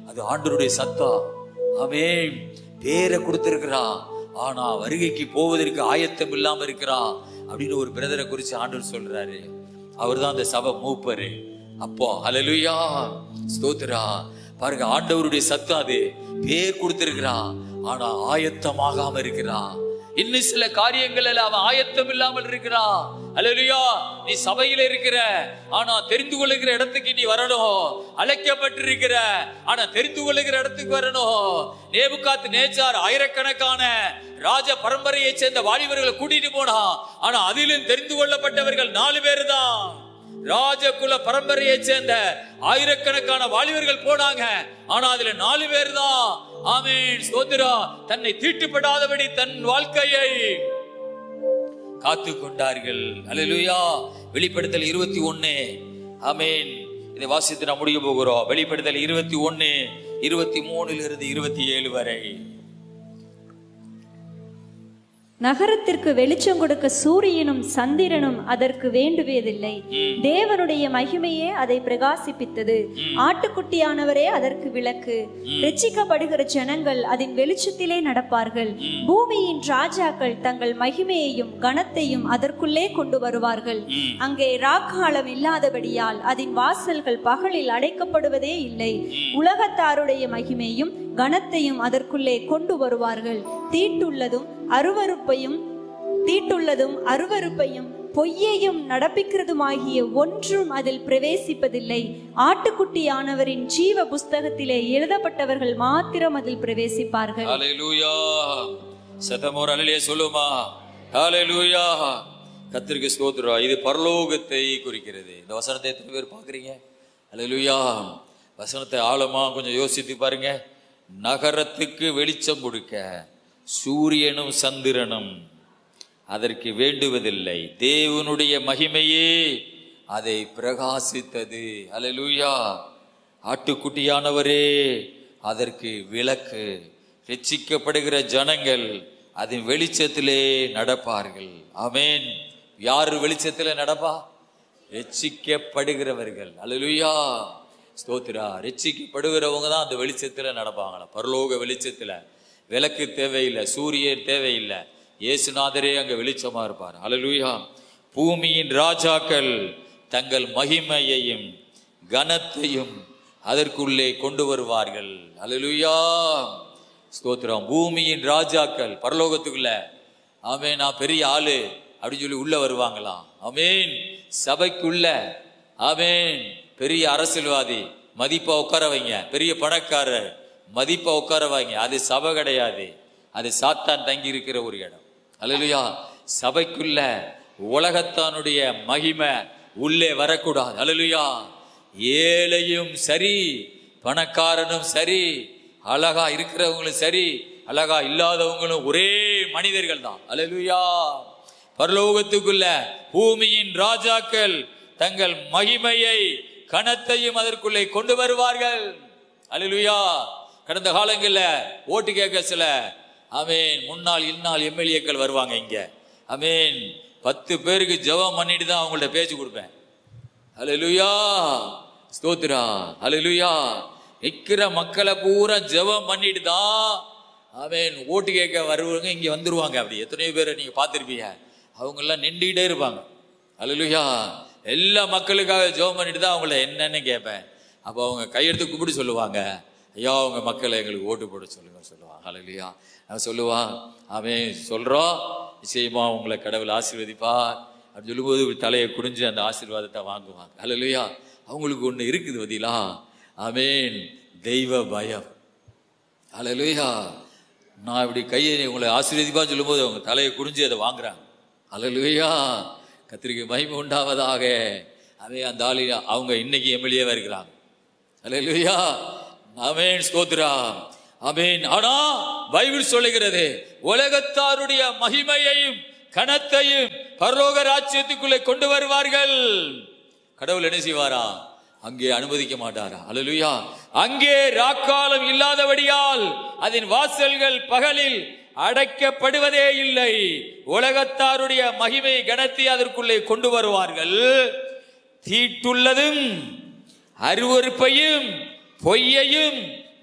அது ஆண்டவருடைய சத்தம். ஆமென். பேரை கொடுத்திருக்கிறான், ஆனா வருகைக்கு போவதற்கு ஆயத்தம் இல்லாம இருக்கிறான் அப்படின்னு ஒரு பிரதரை குறிச்சு ஆண்டவர் சொல்றாரு. அவர் தான் அந்த சபை மூப்பரு. அப்போ அல்லேலூயா, ஸ்தோத்திரா, பாருங்க, ஆண்டவருடைய சத்தம் அது. பேர் கொடுத்திருக்கிறான், ஆனா ஆயத்தமாகாம இருக்கிறான். இன்னும் சில காரியங்கள் அவன் ஆயத்தம் இல்லாமல் இருக்கிறான். அல்லேலூயா, நீ சபையில இருக்கிற, ஆனா தெரிந்து கொள்ளுகிற இடத்துக்கு நீ வரணும். அழைக்கப்பட்டிருக்கிற, ஆனா தெரிந்து கொள்ளுகிற இடத்துக்கு வரணும். நேபுகாத்நேச்சார் ஆயிரக்கணக்கான ராஜ பரம்பரையை சேர்ந்த வாலிபர்களை கூட்டிட்டு போனான். ஆனா அதிலும் தெரிந்து கொள்ளப்பட்டவர்கள் 4 பேர் தான். ராஜகுல பரம்பரையை சேர்ந்த ஆயிரக்கணக்கான வாலிபர்கள் போனாங்க, ஆனா அதுல 4 பேர் தான். ஆமென். ஸ்தோத்திரம். தன்னை தீட்டுப்படாதபடி தன் வாழ்க்கையை காத்து கொண்டார்கள். அல்லேலூயா. வெளிப்படுத்தல் 21. ஆமென். இதை வாசித்து நாம் முடிய போகிறோம். வெளிப்படுத்தல் 21, 23 27 வரை. நகரத்திற்கு வெளிச்சம் கொடுக்க சூரியனும் சந்திரனும் அதற்கு வேண்டுவதில்லை. தேவனுடைய மகிமையே அதை பிரகாசிப்பித்தது. ஆட்டுக்குட்டியானவரே அதற்கு விளக்கு. ரட்சிக்கப்படுகிற ஜனங்கள் அதன் வெளிச்சத்திலே நடப்பார்கள். பூமியின் ராஜாக்கள் தங்கள் மகிமையையும் கனத்தையும் அதற்குள்ளே கொண்டு வருவார்கள். அங்கே ராக்காலம் இல்லாதபடியால் அதன் வாசல்கள் பகலில் அடைக்கப்படுவதே இல்லை. உலகத்தாருடைய மகிமையும் கனத்தையும் அதற்குள்ளே கொண்டு வருவார்கள். தீட்டுள்ளதும் அருவருப்பையும் பொய்யையும் நடப்பிக்கிறதுமாகிய ஒன்றும் அதில் பிரவேசிப்பதில்லை. ஆட்டுக்குட்டியானவரின் ஜீவ புஸ்தகத்திலே எழுதப்பட்டவர்கள் மாத்திரம் அதில் பிரவேசிப்பார்கள். ஹல்லேலூயா. சத்தமோர் அல்லேலூயா சொல்லுமா. ஹல்லேலூயா. கர்த்தருக்கு ஸ்தோத்திரம். இது பரலோகத்தை குறிக்கிறது. இந்த வசனத்தை எத்தனை பேர் பார்க்குறீங்க? ஹல்லேலூயா. வசனத்தை ஆழமா கொஞ்சம் யோசித்து பாருங்க. நகரத்துக்கு வெளிச்சம் கொடுக்க சூரியனும் சந்திரனும் அதற்கு வேண்டுவதில்லை. தேவனுடைய மகிமையே அதை பிரகாசித்தது. அல்லேலூயா. ஆட்டுக்குட்டியானவரே அதற்கு விளக்கு. ரட்சிக்கப்படுகிற ஜனங்கள் அதன் வெளிச்சத்திலே நடப்பார்கள். ஆமென். யார் வெளிச்சத்திலே நடப்பா? ரட்சிக்கப்படுகிறவர்கள். அல்லேலூயா. ஸ்தோத்திரா. ரட்சிக்கப்படுகிறவங்க தான் அந்த வெளிச்சத்துல நடப்பாங்களா, பரலோக வெளிச்சத்துல. விளக்கு தேவையில்லை, சூரியன் தேவையில்லை, இயேசுநாதரே அங்க வெளிச்சமா இருப்பார். அல்லேலூயா. பூமியின் ராஜாக்கள் தங்கள் மகிமையையும் கனத்தையும் அதற்குள்ளே கொண்டு வருவார்கள். அல்லேலூயா, ஸ்தோத்திரம். பூமியின் ராஜாக்கள் பரலோகத்துக்குள்ள, ஆமென், நான் பெரிய ஆளு அப்படின்னு சொல்லி உள்ள வருவாங்களாம். ஆமென். சபைக்குள்ள, ஆமென், பெரிய அரசியல்வாதி மதிப்பா உட்கார வைங்க, பெரிய பணக்காரர் மதிப்பா உட்கார வைங்க. அது சபை கிடையாது, அது சாத்தான் தங்கி இருக்கிற ஒரு இடம். அல்லேலூயா. சபைக்குள்ள உலகத்தானுடைய மகிமை உள்ளே வரக்கூடாது. அல்லேலூயா. ஏழையும் சரி, பணக்காரனும் சரி, அழகா இருக்கிறவங்களும் சரி, அழகா இல்லாதவங்களும் ஒரே மனிதர்கள் தான். அல்லேலூயா. பரலோகத்துக்குள்ள பூமியின் ராஜாக்கள் தங்கள் மகிமையை கனத்தையும் அதற்குள்ளே கொண்டு வருவார்கள். அல்லேலூயா. கடந்த காலங்களில் ஓட்டு கேட்க சில, ஆமென், முன்னாள் இந்நாள் எம்எல்ஏக்கள் வருவாங்க இங்க. ஆமென். 10 பேருக்கு ஜெபம் பண்ணிட்டு தான் அவங்கள்ட்ட பேச்சு கொடுப்பேன். அல்லேலூயா, ஸ்தோத்திரா. அல்லேலூயா. நிக்கிற மக்களை பூரா ஜெபம் பண்ணிட்டு தான், ஆமென், ஓட்டு கேட்க வருவாங்க, இங்க வந்துருவாங்க. அப்படி எத்தனையோ பேரை நீங்க பார்த்திருப்பீங்க. அவங்க எல்லாம் நின்றுகிட்டே இருப்பாங்க. அல்லேலூயா. எல்லா மக்களுக்காக ஜெபம் பண்ணிட்டு தான் அவங்கள என்னன்னு கேட்பேன். அப்போ அவங்க கையெடுத்து கூப்பிட்டு சொல்லுவாங்க, ஐயா உங்க மக்களை எங்களுக்கு ஓட்டு போட சொல்லுங்க சொல்லுவாங்க. அல்லேலூயா. நான் சொல்லுவான், ஆமென், சொல்றோம், நிச்சயமா உங்களை கடவுள் ஆசீர்வதிப்பார் அப்படின்னு சொல்லும்போது தலையை குடிஞ்சு அந்த ஆசீர்வாதத்தை வாங்குவாங்க. அல்லேலூயா. அவங்களுக்கு ஒண்ணு இருக்குது பதிலா, ஆமென், தெய்வ பயம். அல்லேலூயா. நான் இப்படி கையை உங்களை ஆசீர்வதிப்பா சொல்லும்போது அவங்க தலையை குடிஞ்சு அதை வாங்குறாங்க. அல்லேலூயா. கர்த்தருக்கு மகிமை உண்டாவதாக. அவன் அந்த ஆளு அவங்க இன்னைக்கு எம்எல்ஏவா இருக்கிறாங்க. அல்லேலூயா. ஆமென், ஸ்தோத்திரா. ஆமென். ஆனா பைபிள் சொல்லுகிறது, உலகத்தாருடைய மகிமையையும் கனத்தையும் பரலோக ராஜ்யத்துக்குள்ளே கொண்டு வருவார்கள். கடவுள் என்ன செய்வாரா? அங்கே அனுமதிக்க மாட்டாரா? அல்லேலூயா. அங்கே ராக்காலம் இல்லாதபடியால் அதன் வாசல்கள் பகலில் அடைக்கப்படுவதே இல்லை. உலகத்தாருடைய மகிமை கனத்தை அதற்குள்ளே கொண்டு வருவார்கள். தீட்டுள்ளதும் அருவருப்பையும் பொய்யையும்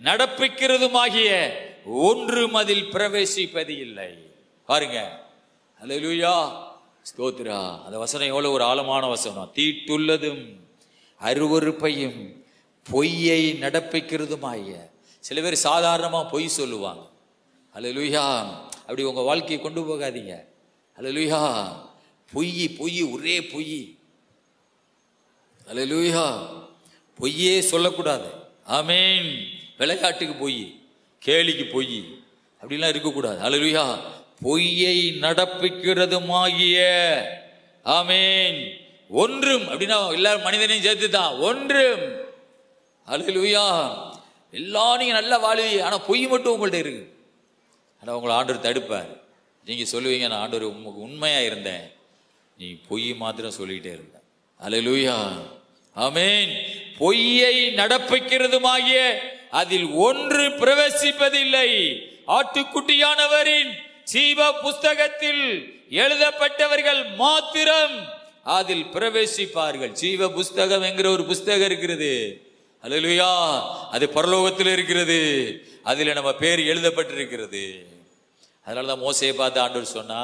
நடப்பிக்கிறதுமாகிய ஒன்றும் அதில் பிரவேசிப்பது இல்லை. பாருங்க. அல்லேலூயா, ஸ்தோத்திரா. அந்த வசனம் எவ்வளவு ஒரு ஆழமான வசனம். தீட்டுள்ளதும் அருவருப்பையும் பொய்யை நடப்பிக்கிறதுமாகிய. சில பேர் சாதாரணமா பொய் சொல்லுவாங்க. அல்லேலூயா. அப்படி உங்க வாழ்க்கையை கொண்டு போகாதீங்க. அல்லேலூயா. பொய் பொய் ஒரே பொய். அல்லேலூயா. பொய்யே சொல்லக்கூடாது. ஆமென். விளையாட்டுக்கு பொய், கேலிக்கு பொய், அப்படிலாம் இருக்கக்கூடாது. அல்லேலூயா. பொய்யை நடப்பிக்கிறதுமாகிய, ஆமென், ஒன்றும், அப்படின்னா எல்லாரும் மனிதனையும் சேர்த்து தான் ஒன்றும். அல்லேலூயா. எல்லாம் நீங்க நல்லா வாழ்வீங்க, ஆனா பொய் மட்டும் உங்கள்ட்ட இருக்கு. ஆனா உங்களை ஆண்டவர் தடுப்பார். நீங்க சொல்லுவீங்க, நான் ஆண்டவர் உங்களுக்கு உண்மையா இருந்தேன், நீ பொய் மாத்திரம் சொல்லிக்கிட்டே இருந்த. அல்லேலூயா. ஆமென். பொய்யை நடப்பிக்கிறதுமாகிய அதில் ஒன்று பிரவேசிப்பதில்லை. ஆட்டுக்குட்டியானவரின் ஜீவ புஸ்தகத்தில் எழுதப்பட்டவர்கள் மாத்திரம் அதில் பிரவேசிப்பார்கள். ஜீவ புஸ்தகம் என்கிற ஒரு புஸ்தகம் இருக்கிறது. அல்லேலூயா. அது பரலோகத்தில் இருக்கிறது. அதில் நம்ம பேர் எழுதப்பட்டிருக்கிறது. அதனாலதான் மோசேயை பார்த்து ஆண்டவர் சொன்னா,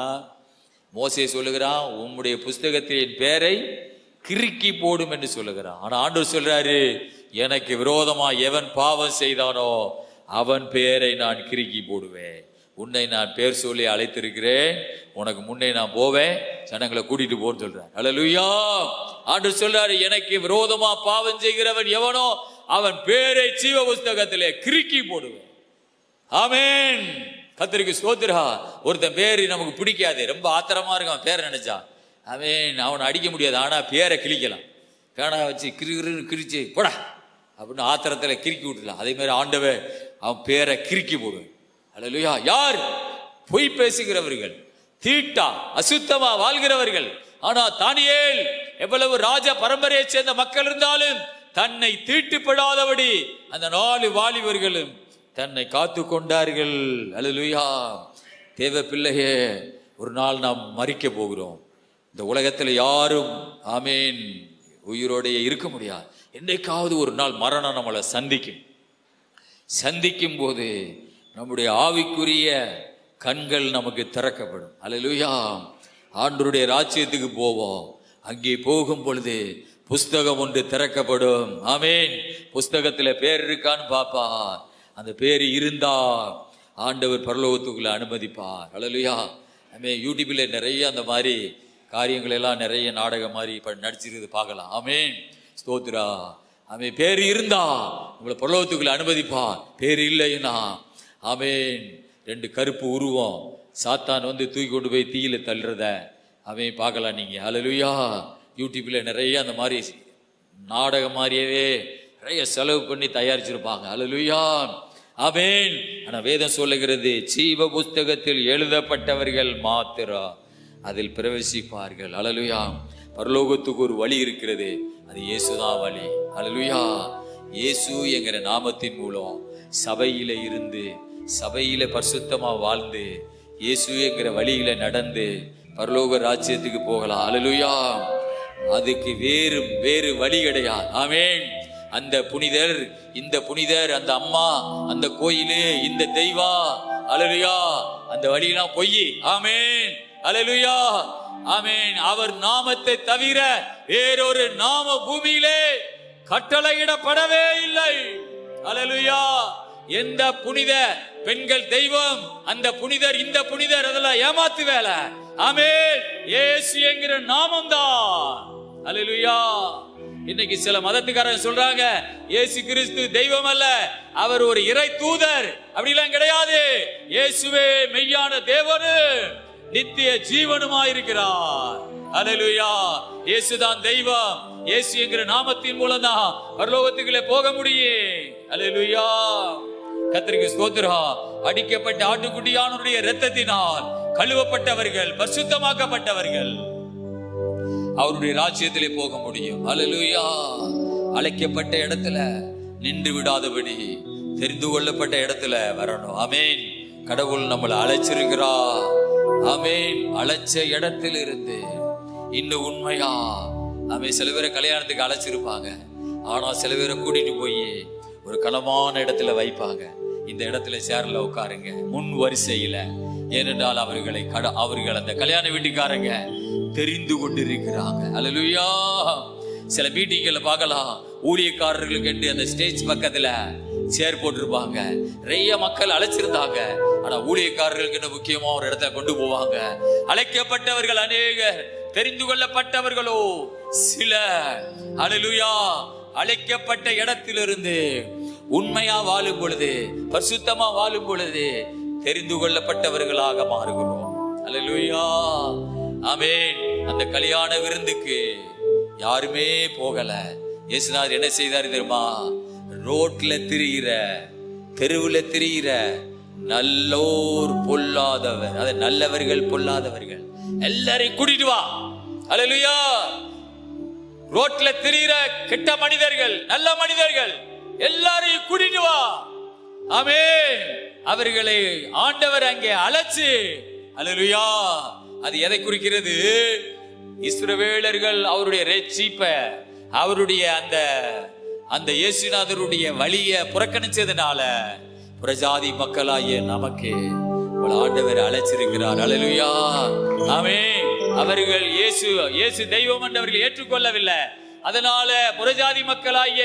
மோசே சொல்லுகிறான், உம்முடைய புஸ்தகத்தில் என் பேரை கிறுக்கி போடும் என்று சொல்லுகிறான். ஆனா ஆண்டவர் சொல்றாரு, எனக்கு விரோதமா எவன் பாவம் செய்தானோ அவன் பேரை நான் கிறுக்கி போடுவேன். உன்னை நான் பேர் சொல்லி அழைத்திருக்கிறேன், உனக்கு முன்னே நான் போவேன், ஜனங்களை கூட்டிட்டு போன்னு சொல்றார். அல்லேலூயா. ஆண்டவர் சொல்றாரு, எனக்கு விரோதமா பாவம் செய்கிறவன் எவனோ அவன் பேரை ஜீவ புஸ்தகத்திலே கிறுக்கி போடுவேன். ஆமென். கர்த்தருக்கு ஸ்தோத்திரா. ஒருத்தன் பேரு நமக்கு பிடிக்காது, ரொம்ப ஆத்திரமா இருக்கும் பேரை நினைச்சா. ஆமென். அவனை அடிக்க முடியாது, ஆனா பேரை கிழிக்கலாம். பேனா வச்சு கிரிச்சு போடா அப்படின்னு ஆத்திரத்துல கிறுக்கி விட்டுலாம். அதே மாதிரி ஆண்டவர் அவன் பேரை கிறுக்கி போடுவேன். அல்லேலூயா. யார்? பொய் பேசுகிறவர்கள், தீட்டா அசுத்தமா வாழ்கிறவர்கள். ஆனா தானியேல் எவ்வளவு ராஜ பரம்பரையை சேர்ந்த மக்கள் இருந்தாலும் தன்னை தீட்டுப்படாதபடி அந்த 4 வாலிபர்களும் தன்னை காத்து கொண்டார்கள். அல்லேலூயா. தேவ பிள்ளையே, ஒரு நாள் நாம் மரிக்க போகிறோம். இந்த உலகத்தில் யாரும், ஆமேன், உயிரோடைய இருக்க முடியாது. என்றைக்காவது ஒரு நாள் மரணம் நம்மளை சந்திக்கும் போது நம்முடைய ஆவிக்குரிய கண்கள் நமக்கு திறக்கப்படும். அல்லேலூயா. ஆண்டவருடைய ராஜ்யத்துக்கு போவோம். அங்கே போகும் பொழுது புஸ்தகம் ஒன்று திறக்கப்படும். ஆமேன். புஸ்தகத்தில் பேர் இருக்கான்னு பார்ப்பார். அந்த பேர் இருந்தா ஆண்டவர் பரலோகத்துக்குள்ள அனுமதிப்பார். அல்லேலூயா. ஆமேன். யூடியூப்ல நிறைய அந்த மாதிரி காரியங்கள் எல்லாம் நிறைய நாடகம் மாதிரி நடிச்சிருக்கிறது பார்க்கலாம். ஆமேன். ஸ்தோத்திரா. ஆமேன். பேர் இருந்தா உங்களை பரலோகத்துக்குள்ள அனுமதிப்பார். பேர் இல்லைன்னா ஆமேன் 2 கருப்பு உருவம் சாத்தான் வந்து தூக்கி கொண்டு போய் தீயில தள்ளுறத அவன் பார்க்கலாம் நீங்க. அல்லேலூயா. யூடியூப்ல நிறைய அந்த மாதிரி நாடகம் மாதிரியவே நிறைய செலவு பண்ணி தயாரிச்சிருப்பாங்க. அல்லேலூயா. ஆமேன். ஆனா வேதம் சொல்லுகிறது, ஜீவ புஸ்தகத்தில் எழுதப்பட்டவர்கள் மாத்திரம் அதில் பிரவேசிப்பார்கள். அல்லேலூயா. பரலோகத்துக்கு ஒரு வழி இருக்கிறது. அது இயேசுதான் வழி. அல்லேலூயா. இயேசு என்கிற நாமத்தின் மூலம் சபையில இருந்து சபையில பரிசுத்தமா வாழ்ந்து இயேசு என்கிற வழியில நடந்து பரலோக ராஜ்யத்துக்கு போகலாம். அல்லேலூயா. அதுக்கு வேறு வழி கிடையாது. ஆமேன். அந்த புனிதர், இந்த புனிதர், அந்த அம்மா, அந்த கோயிலு, இந்த தெய்வம், அல்லேலூயா, அந்த வழியெல்லாம் பொய். ஆமேன். அல்லேலூயா. ஆமேன். அவர் நாமத்தை தவிர வேறொரு நாம பூமியிலே கட்டளையிடப்படவே இல்லை. அல்லேலூயா. எந்த புனித பெண்கள் தெய்வம், அந்த புனிதர், இந்த புனிதர், அதெல்லாம் ஏமாத்து வேலை. ஆமென். இயேசு என்கிற நாமம் தான். அல்லேலூயா. இன்னைக்கு சில மதத்துக்காரங்க சொல்றாங்க இயேசு கிறிஸ்து தெய்வம் அல்ல, அவர் ஒரு இறை தூதர். அப்படிலாம் கிடையாது. இயேசுவே மெய்யான தேவனு நித்திய ஜீவனுமாயிருக்கிறார். அல்லேலூயா. இயேசுதான் தெய்வம். இயேசு என்கிற நாமத்தின் மூலம் தான் பரலோகத்துக்குள்ளே போக முடியும். அல்லேலூயா. கர்த்தருக்கு ஸ்தோத்திரம். அடிக்கப்பட்ட ஆட்டுக்குட்டியானுடைய இரத்தத்தினால் கழுவப்பட்டவர்கள், பரிசுத்தமாக்கப்பட்டவர்கள் அவருடைய ராஜ்யத்திலே போக முடியும். அல்லேலூயா. அழைக்கப்பட்ட இடத்துல நின்று விடாதபடி தெரிந்து கொள்ளப்பட்ட இடத்துல வரணும். ஆமேன். கடவுள் நம்மளை அழைச்சிருக்கிறார். ஆமேன். அழைச்ச இடத்துல இருந்து இன்னும் உண்மையா ஆமேன். சில பேரை கல்யாணத்துக்கு அழைச்சிருப்பாங்க. ஆனா சில பேரை கூட்டிட்டு போய் ஒரு கனமான இடத்துல வைப்பாங்க. இந்த இடத்துல சேர்ல உட்காருங்க, முன் வரிசையில. ஏனென்றால் அவர்கள் அந்த கல்யாண வீட்டுக்காரங்க தெரிந்து கொண்டிருக்கிறாங்க. அல்லேலூயா. சில மீட்டிங்ல பார்க்கலாம், ஊழியக்காரர்களுக்கு என்று அந்த ஸ்டேஜ் பக்கத்துல சேர் போட்டிருப்பாங்க. நிறைய மக்கள் அழைச்சிருந்தாங்க. ஆனா ஊழியக்காரர்களுக்கு முக்கியமா ஒரு இடத்துல கொண்டு போவாங்க. அழைக்கப்பட்டவர்கள் அநேகர், தெரிந்து கொள்ளப்பட்டவர்களோ சில. அல்லேலூயா. அழைக்கப்பட்ட இடத்திலிருந்து உண்மையா வாழும் பொழுது, பரிசுத்தமா வாழும் பொழுது தெரிந்து கொள்ளப்பட்டவர்களாக மாறுகிறோம். அல்லேலூயா. ஆமென். அந்த கல்யாண விருந்துக்கு யாருமே போகல. இயேசுநாதர் என்ன செய்தார் தெரியுமா? ரோட்ல திரிகிற, தெருவுல திரிகிற நல்லோர் பொல்லாதவர், அது நல்லவர்கள் பொல்லாதவர்கள் எல்லாரையும் கூட்டிட்டு வா. அல்லேலூயா. ரோட்ல திரிகிற கெட்ட மனிதர்கள், நல்ல மனிதர்கள் எல்லாரையும் கூட்டிட்டு வா. ஆமென். அவர்களை ஆண்டவர் அங்கே அழைச்சு. அல்லேலூயா. அது எதை குறிக்கிறது? இஸ்ரவேலர்கள் அவருடைய ரட்சிப்ப, அவருடைய அந்த இயேசுநாதருடைய வழியை புறக்கணிச்சதுனால புறஜாதி மக்களாகிய நமக்கு ஆண்டவர் அழைச்சிருக்கிறார். அல்லேலூயா. ஆமென். அவர்கள் இயேசு தெய்வம் என்று அவர்கள் ஏற்றுக்கொள்ளவில்லை. அதனால புறஜாதி மக்களாகிய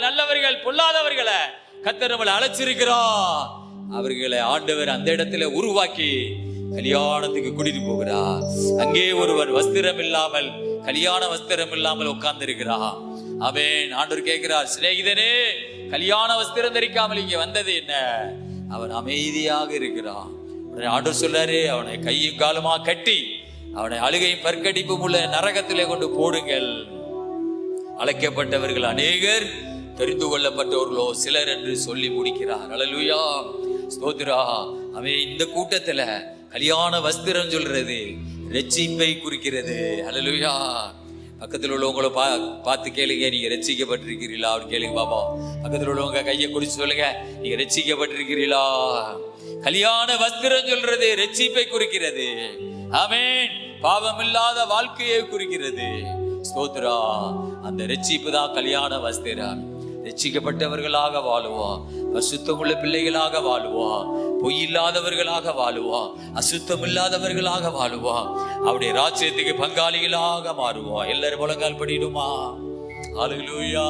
நல்லவர்கள் பொல்லாதவர்களை கர்த்தர் நம்மளை அழைச்சிருக்கிறார். அவர்களை ஆண்டவர் அந்த இடத்துல உருவாக்கி கல்யாணத்துக்கு கூட்டிட்டு போகிறார். அங்கே ஒருவர் வஸ்திரம் இல்லாமல், கல்யாண வஸ்திரம் இல்லாமல் உட்கார்ந்து இருக்கிறார். ஆமென். ஆண்டவர் கேட்கிறார், சிநேகிதனே, கல்யாண வஸ்திரம் தரிக்காமல் இங்க வந்தது என்ன? அவன் அமைதியாக இருக்கிறான். ஆண்டவர் சொல்றாரு, அவனை கையும் காலுமா கட்டி அவனை அழுகையும் பற்கடிப்பும் உள்ள நரகத்திலே கொண்டு போடுங்கள். அழைக்கப்பட்டவர்கள் அநேகர், தெரிந்து கொள்ளப்பட்டவர்களோ சிலர் என்று சொல்லி முடிக்கிறார். அல்லேலூயா. ஸ்தோத்திரா. அவன் இந்த கூட்டத்துல கல்யாண வஸ்திரம் சொல்றது ரட்சிப்பை குறிக்கிறது. அல்லேலூயா. பக்கத்தில் உள்ளவங்களை பார்த்து கேளுங்க, நீங்க ரட்சிக்கப்பட்டிருக்கிறீர்களா அப்படின்னு கேளுங்க பாப்பா. பக்கத்தில் உள்ளவங்க கையை குடிச்சு சொல்லுங்க, நீங்க ரட்சிக்கப்பட்டிருக்கிறீர்களா. கல்யாண வஸ்திரம் சொல்றது ரட்சிப்பை குறிக்கிறது. ஆமென். பாவமில்லாத வாழ்க்கையை குறிக்கிறது. ஸ்தோத்ரா. அந்த ரட்சிப்பு தான் கல்யாண வஸ்திரம். ரட்சிக்கப்பட்டவர்களாக வாழுவோம், பரிசுத்தமுள்ள பிள்ளைகளாக வாழுவோம், பொய் இல்லாதவர்களாக வாழுவோம், அசுத்தம் இல்லாதவர்களாக வாழுவோம், அவருடைய ராஜ்யத்துக்கு பங்காளிகளாக மாறுவோம். எல்லாரும் முழங்கால் படிடுமா? ஹல்லேலூயா.